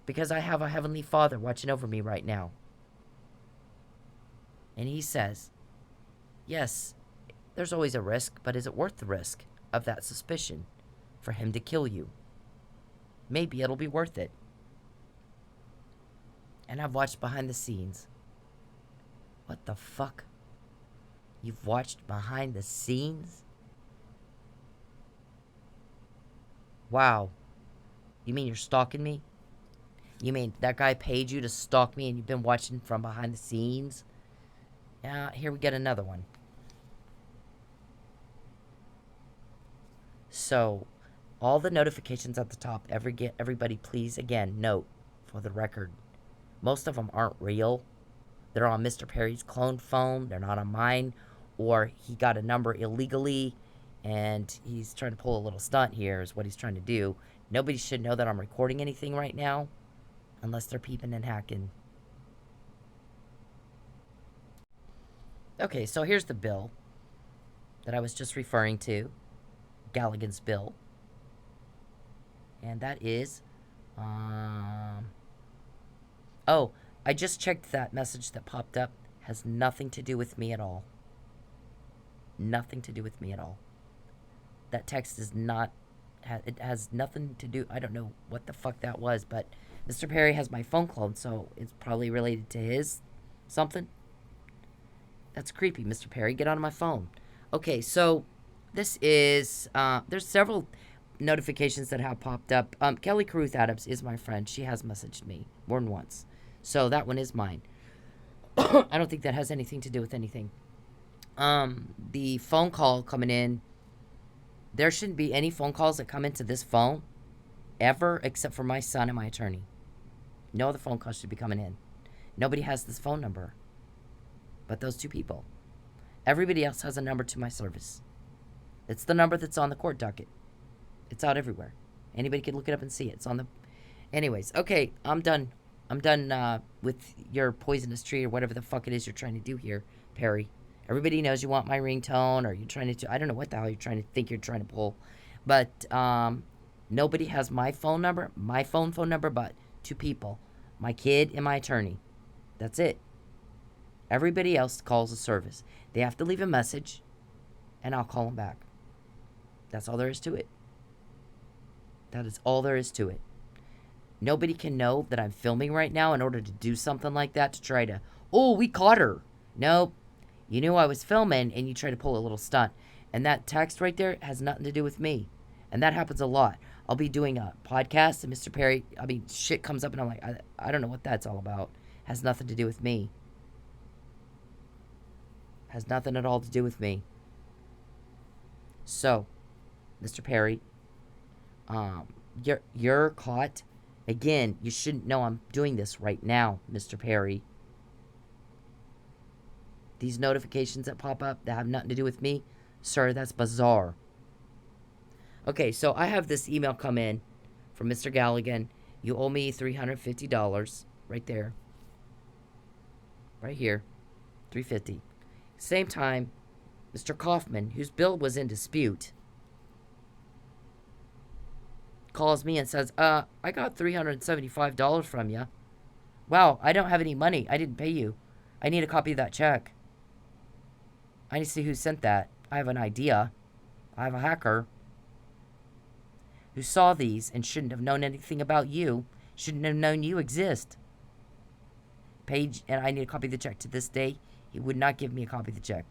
because I have a Heavenly Father watching over me right now. And he says, yes, there's always a risk, but is it worth the risk of that suspicion for him to kill you? Maybe it'll be worth it. And I've watched behind the scenes. What the fuck? You've watched behind the scenes? Wow. You mean you're stalking me? You mean that guy paid you to stalk me and you've been watching from behind the scenes? Yeah, here we get another one. So, all the notifications at the top, everybody please, again, note, for the record, most of them aren't real. They're on Mr. Perry's clone phone. They're not on mine. Or he got a number illegally, and he's trying to pull a little stunt here is what he's trying to do. Nobody should know that I'm recording anything right now, unless they're peeping and hacking. Okay, so here's the bill that I was just referring to. Galligan's bill. And that is, oh, I just checked that message that popped up. Has nothing to do with me at all. nothing to do with me at all. That text is not, it has nothing to do, I don't know what the fuck that was, but Mr. Perry has my phone cloned, so it's probably related to his something. That's creepy, Mr. Perry. Get on my phone. Okay, so this is, there's several notifications that have popped up. Kelly Caruth Adams is my friend. She has messaged me more than once. So that one is mine. I don't think that has anything to do with anything. The phone call coming in, there shouldn't be any phone calls that come into this phone ever except for my son and my attorney. No other phone calls should be coming in. Nobody has this phone number but those two people. Everybody else has a number to my service. It's the number that's on the court docket. It's out everywhere. Anybody can look it up and see it. It's on the... Anyways, okay, I'm done. I'm done with your poisonous tree or whatever the fuck it is you're trying to do here, Perry. Everybody knows you want my ringtone, or you're trying to... I don't know what the hell you're trying to think you're trying to pull. But nobody has my phone number, phone number, but two people. My kid and my attorney. That's it. Everybody else calls the service. They have to leave a message, and I'll call them back. That's all there is to it. That is all there is to it. Nobody can know that I'm filming right now in order to do something like that to try to, oh, we caught her. Nope. You knew I was filming, and you try to pull a little stunt. And that text right there has nothing to do with me. And that happens a lot. I'll be doing a podcast, and Mr. Perry, shit comes up, and I'm like, I don't know what that's all about. Has nothing to do with me. Has nothing at all to do with me. So, Mr. Perry, you're caught. Again, you shouldn't know I'm doing this right now, Mr. Perry. These notifications that pop up that have nothing to do with me, sir, that's bizarre. Okay, so I have this email come in from Mr. Galligan. You owe me $350 right there. Right here. $350. Same time, Mr. Kaufman, whose bill was in dispute, calls me and says, I got $375 from you. Wow, I don't have any money. I didn't pay you. I need a copy of that check. I need to see who sent that. I have an idea. I have a hacker who saw these and shouldn't have known anything about you. Shouldn't have known you exist. Page, and I need a copy of the check. To this day, he would not give me a copy of the check.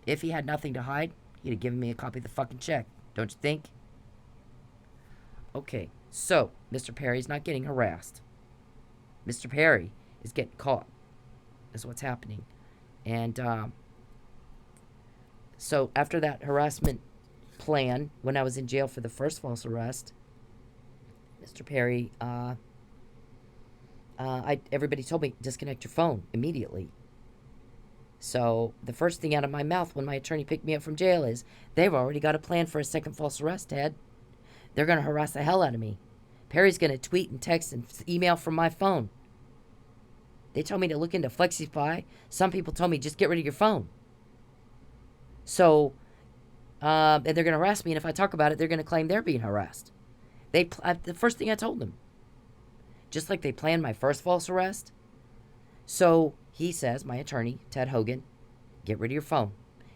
If he had nothing to hide, he'd have given me a copy of the fucking check. Don't you think? Okay, so Mr. Perry's not getting harassed. Mr. Perry is getting caught. Is what's happening. And so after that harassment plan, when I was in jail for the first false arrest, Mr. Perry, everybody told me, disconnect your phone immediately. So the first thing out of my mouth when my attorney picked me up from jail is, they've already got a plan for a second false arrest, Ted. They're going to harass the hell out of me. Perry's going to tweet and text and email from my phone. They told me to look into FlexiFi. Some people told me, just get rid of your phone. So, and they're going to harass me, and if I talk about it, they're going to claim they're being harassed. The first thing I told them. Just like they planned my first false arrest. So, he says, my attorney, Ted Hogan, get rid of your phone.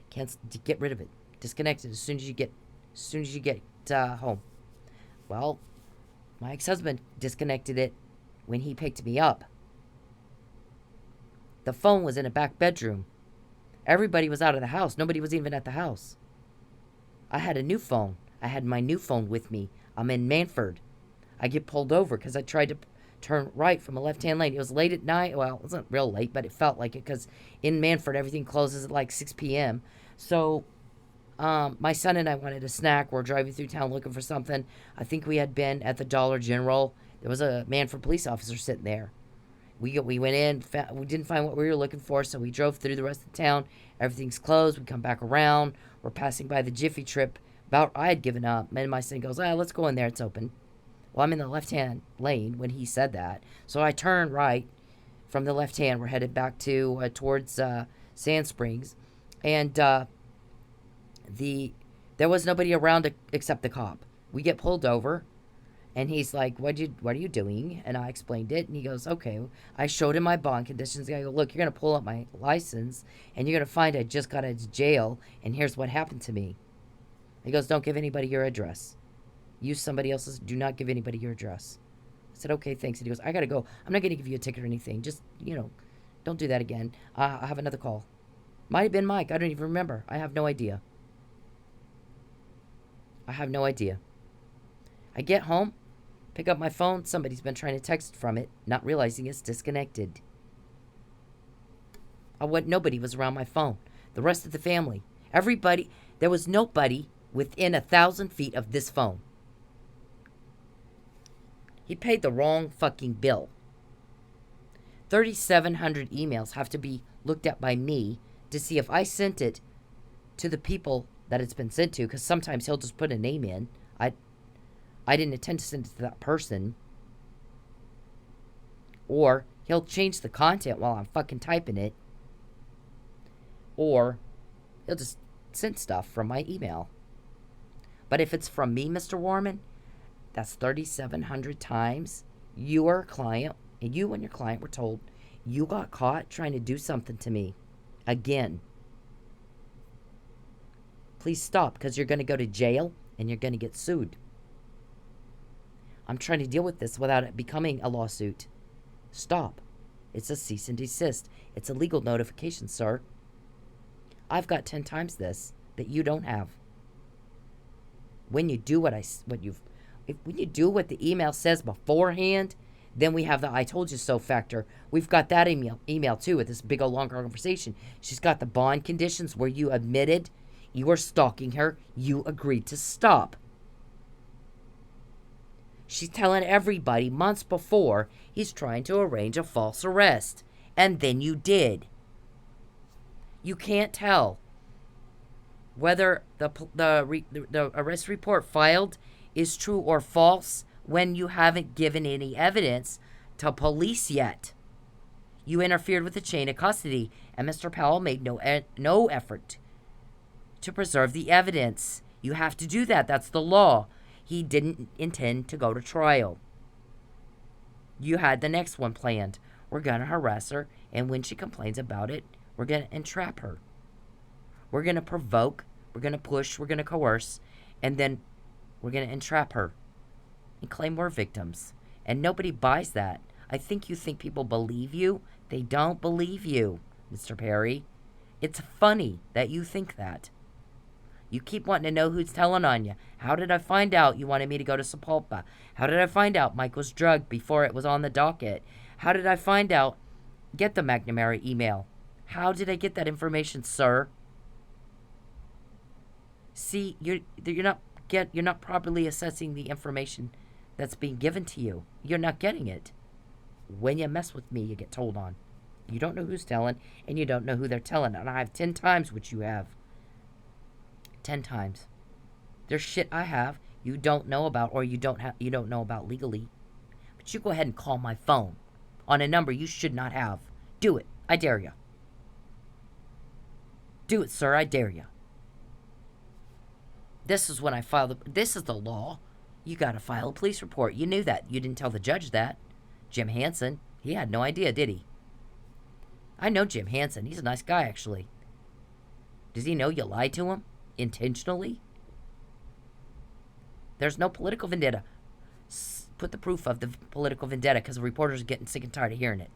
Get rid of it. Disconnect it as soon as you get home. Well, my ex-husband disconnected it when he picked me up. The phone was in a back bedroom. Everybody was out of the house. Nobody was even at the house. I had a new phone. I had my new phone with me. I'm in Manford. I get pulled over because I tried to turn right from a left-hand lane. It was late at night. Well, it wasn't real late, but it felt like it because in Manford, everything closes at like 6 p.m. So my son and I wanted a snack. We're driving through town looking for something. I think we had been at the Dollar General. There was a Manford police officer sitting there. We went in. We didn't find what we were looking for, so we drove through the rest of the town. Everything's closed. We come back around. We're passing by the Jiffy Trip. I had given up. And my son goes, let's go in there. It's open. Well, I'm in the left-hand lane when he said that. So I turned right from the left hand. We're headed back to towards Sand Springs. And there was nobody around except the cop. We get pulled over. And he's like, what are you doing? And I explained it. And he goes, okay. I showed him my bond conditions. I go, look, you're going to pull up my license. And you're going to find I just got out of jail. And here's what happened to me. He goes, don't give anybody your address. Use somebody else's. Do not give anybody your address. I said, okay, thanks. And he goes, I got to go. I'm not going to give you a ticket or anything. Just, don't do that again. I have another call. Might have been Mike. I don't even remember. I have no idea. I get home. Pick up my phone. Somebody's been trying to text from it, not realizing it's disconnected. Nobody was around my phone. The rest of the family. Everybody. There was nobody within 1,000 feet of this phone. He paid the wrong fucking bill. 3,700 emails have to be looked at by me to see if I sent it to the people that it's been sent to, because sometimes he'll just put a name in. I didn't intend to send it to that person. Or he'll change the content while I'm fucking typing it. Or he'll just send stuff from my email. But if it's from me, Mr. Warman, that's 3,700 times your client, and you and your client were told you got caught trying to do something to me. Again. Please stop, because you're going to go to jail and you're going to get sued. I'm trying to deal with this without it becoming a lawsuit. Stop. It's a cease and desist. It's a legal notification, sir. I've got 10 times this that you don't have. When you do when you do what the email says beforehand, then we have the I told you so factor. We've got that email too, with this big old long conversation. She's got the bond conditions where you admitted you were stalking her. You agreed to stop. She's telling everybody months before he's trying to arrange a false arrest. And then you did. You can't tell whether the arrest report filed is true or false when you haven't given any evidence to police yet. You interfered with the chain of custody, and Mr. Powell made no effort to preserve the evidence. You have to do that. That's the law. He didn't intend to go to trial. You had the next one planned. We're going to harass her, and when she complains about it, we're going to entrap her. We're going to provoke, we're going to push, we're going to coerce, and then we're going to entrap her and claim we're victims. And nobody buys that. I think you think people believe you. They don't believe you, Mr. Perry. It's funny that you think that. You keep wanting to know who's telling on you. How did I find out you wanted me to go to Sepulpa? How did I find out Mike was drugged before it was on the docket? How did I find out? Get the McNamara email. How did I get that information, sir? See, you're not properly assessing the information that's being given to you. You're not getting it. When you mess with me, you get told on. You don't know who's telling, and you don't know who they're telling. And I have 10 times what you have. 10 times. There's shit I have you don't know about, or you don't know about legally. But you go ahead and call my phone on a number you should not have. Do it. I dare you. Do it, sir. I dare you. This is when I filed. This is the law. You got to file a police report. You knew that. You didn't tell the judge that. Jim Hansen, he had no idea, did he? I know Jim Hansen. He's a nice guy, actually. Does he know you lied to him? Intentionally? There's no political vendetta. Put the proof of the political vendetta, because the reporters are getting sick and tired of hearing it.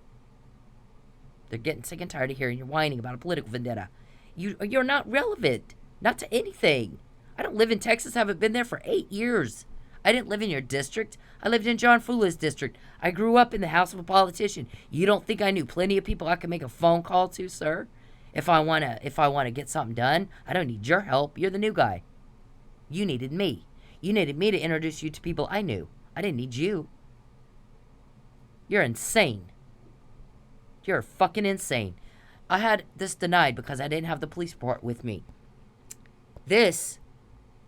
They're getting sick and tired of hearing you whining about a political vendetta. You're not relevant. Not to anything. I don't live in Texas. Haven't been there for 8 years. I didn't live in your district. I lived in John Fula's district. I grew up in the house of a politician. You don't think I knew plenty of people I could make a phone call to, sir? If I wanna get something done, I don't need your help. You're the new guy. You needed me. You needed me to introduce you to people I knew. I didn't need you. You're insane. You're fucking insane. I had this denied because I didn't have the police report with me. This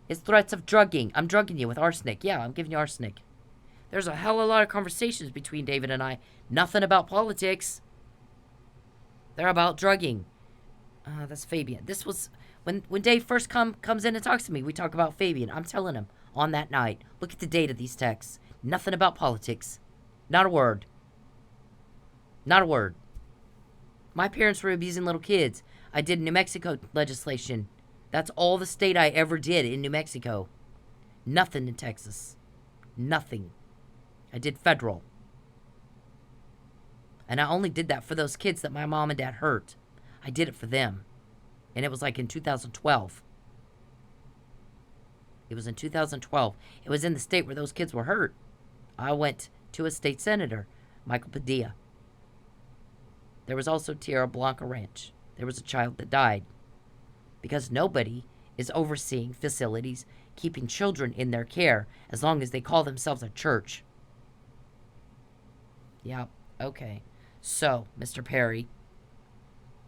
is threats of drugging. I'm drugging you with arsenic. Yeah, I'm giving you arsenic. There's a hell of a lot of conversations between David and I. Nothing about politics. They're about drugging. That's Fabian. This was when Dave first comes in and talks to me. We talk about Fabian. I'm telling him on that night. Look at the date of these texts. Nothing about politics. Not a word. Not a word. My parents were abusing little kids. I did New Mexico legislation. That's all the state I ever did in New Mexico. Nothing in Texas. Nothing. I did federal. And I only did that for those kids that my mom and dad hurt. I did it for them. And it was like in 2012. It was in 2012. It was in the state where those kids were hurt. I went to a state senator, Michael Padilla. There was also Tierra Blanca Ranch. There was a child that died. Because nobody is overseeing facilities, keeping children in their care, as long as they call themselves a church. Yeah, okay. So, Mr. Perry,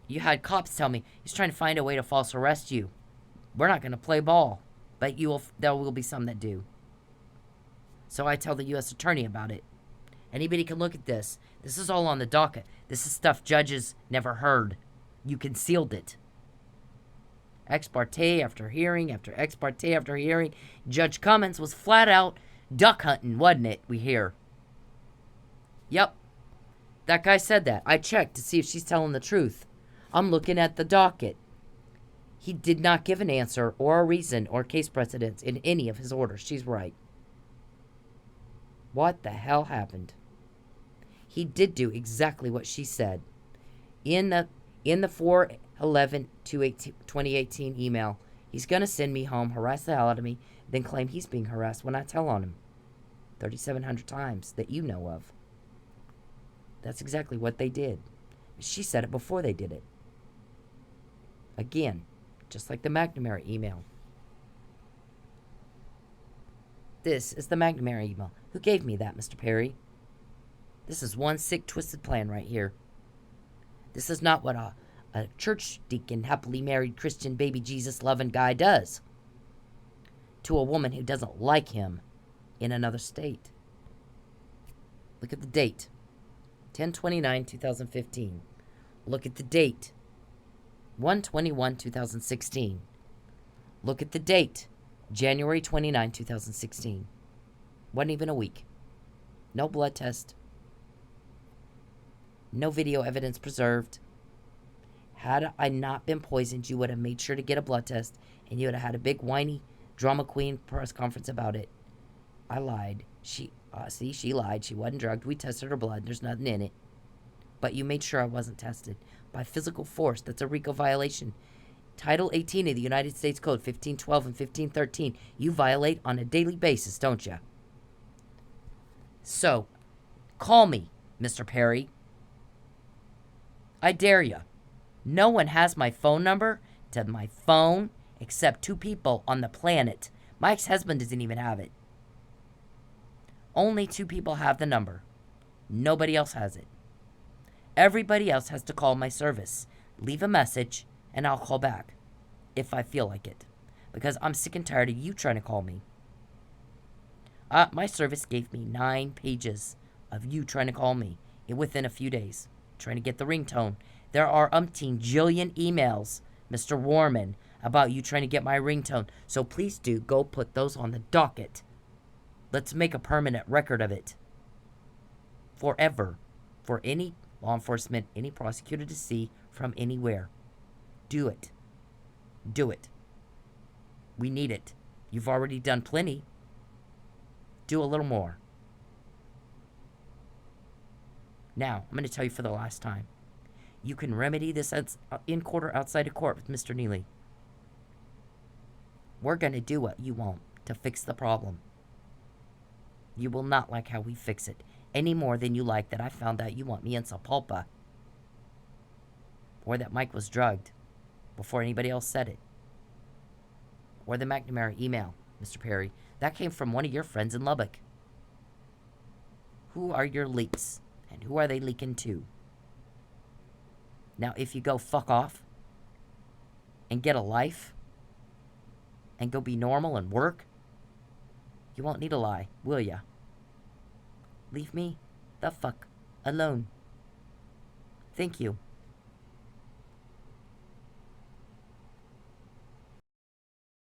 you had cops tell me he's trying to find a way to false arrest you. We're not going to play ball, but there will be some that do. So I tell the U.S. attorney about it. Anybody can look at this. This is all on the docket. This is stuff judges never heard. You concealed it. Ex parte after hearing after ex parte after hearing. Judge Cummins was flat out duck hunting, wasn't it? We hear. Yep. That guy said that. I checked to see if she's telling the truth. I'm looking at the docket. He did not give an answer or a reason or case precedents in any of his orders. She's right. What the hell happened? He did do exactly what she said. In the 4/11/2018 email, he's going to send me home, harass the hell out of me, then claim he's being harassed when I tell on him 3,700 times that you know of. That's exactly what they did. She said it before they did it. Again, just like the McNamara email. This is the McNamara email. Who gave me that, Mr. Perry? This is one sick, twisted plan right here. This is not what a church deacon, happily married Christian baby Jesus loving guy does to a woman who doesn't like him in another state. Look at the date. 10/29/2015. Look at the date. 1/21/2016. Look at the date. January 29, 2016. Wasn't even a week. No blood test. No video evidence preserved. Had I not been poisoned, you would have made sure to get a blood test, and you would have had a big whiny drama queen press conference about it. I lied. She lied. She wasn't drugged. We tested her blood. There's nothing in it. But you made sure I wasn't tested. By physical force, that's a RICO violation. Title 18 of the United States Code, 1512 and 1513. You violate on a daily basis, don't you? So, call me, Mr. Perry. I dare you. No one has my phone number to my phone except 2 people on the planet. My ex-husband doesn't even have it. Only 2 people have the number. Nobody else has it. Everybody else has to call my service. Leave a message, and I'll call back if I feel like it. Because I'm sick and tired of you trying to call me. My service gave me 9 pages of you trying to call me within a few days. Trying to get the ringtone. There are umpteen jillion emails, Mr. Warman, about you trying to get my ringtone. So please do go put those on the docket. Let's make a permanent record of it. Forever. For any law enforcement, any prosecutor to see from anywhere. Do it. Do it. We need it. You've already done plenty. Do a little more. Now, I'm going to tell you for the last time. You can remedy this in court or outside of court with Mr. Neely. We're going to do what you want to fix the problem. You will not like how we fix it any more than you like that I found out you want me in Sapulpa. Or that Mike was drugged before anybody else said it. Or the McNamara email, Mr. Perry. That came from one of your friends in Lubbock. Who are your leaks? And who are they leaking to? Now, if you go fuck off and get a life and go be normal and work, you won't need a lie, will ya? Leave me the fuck alone. Thank you.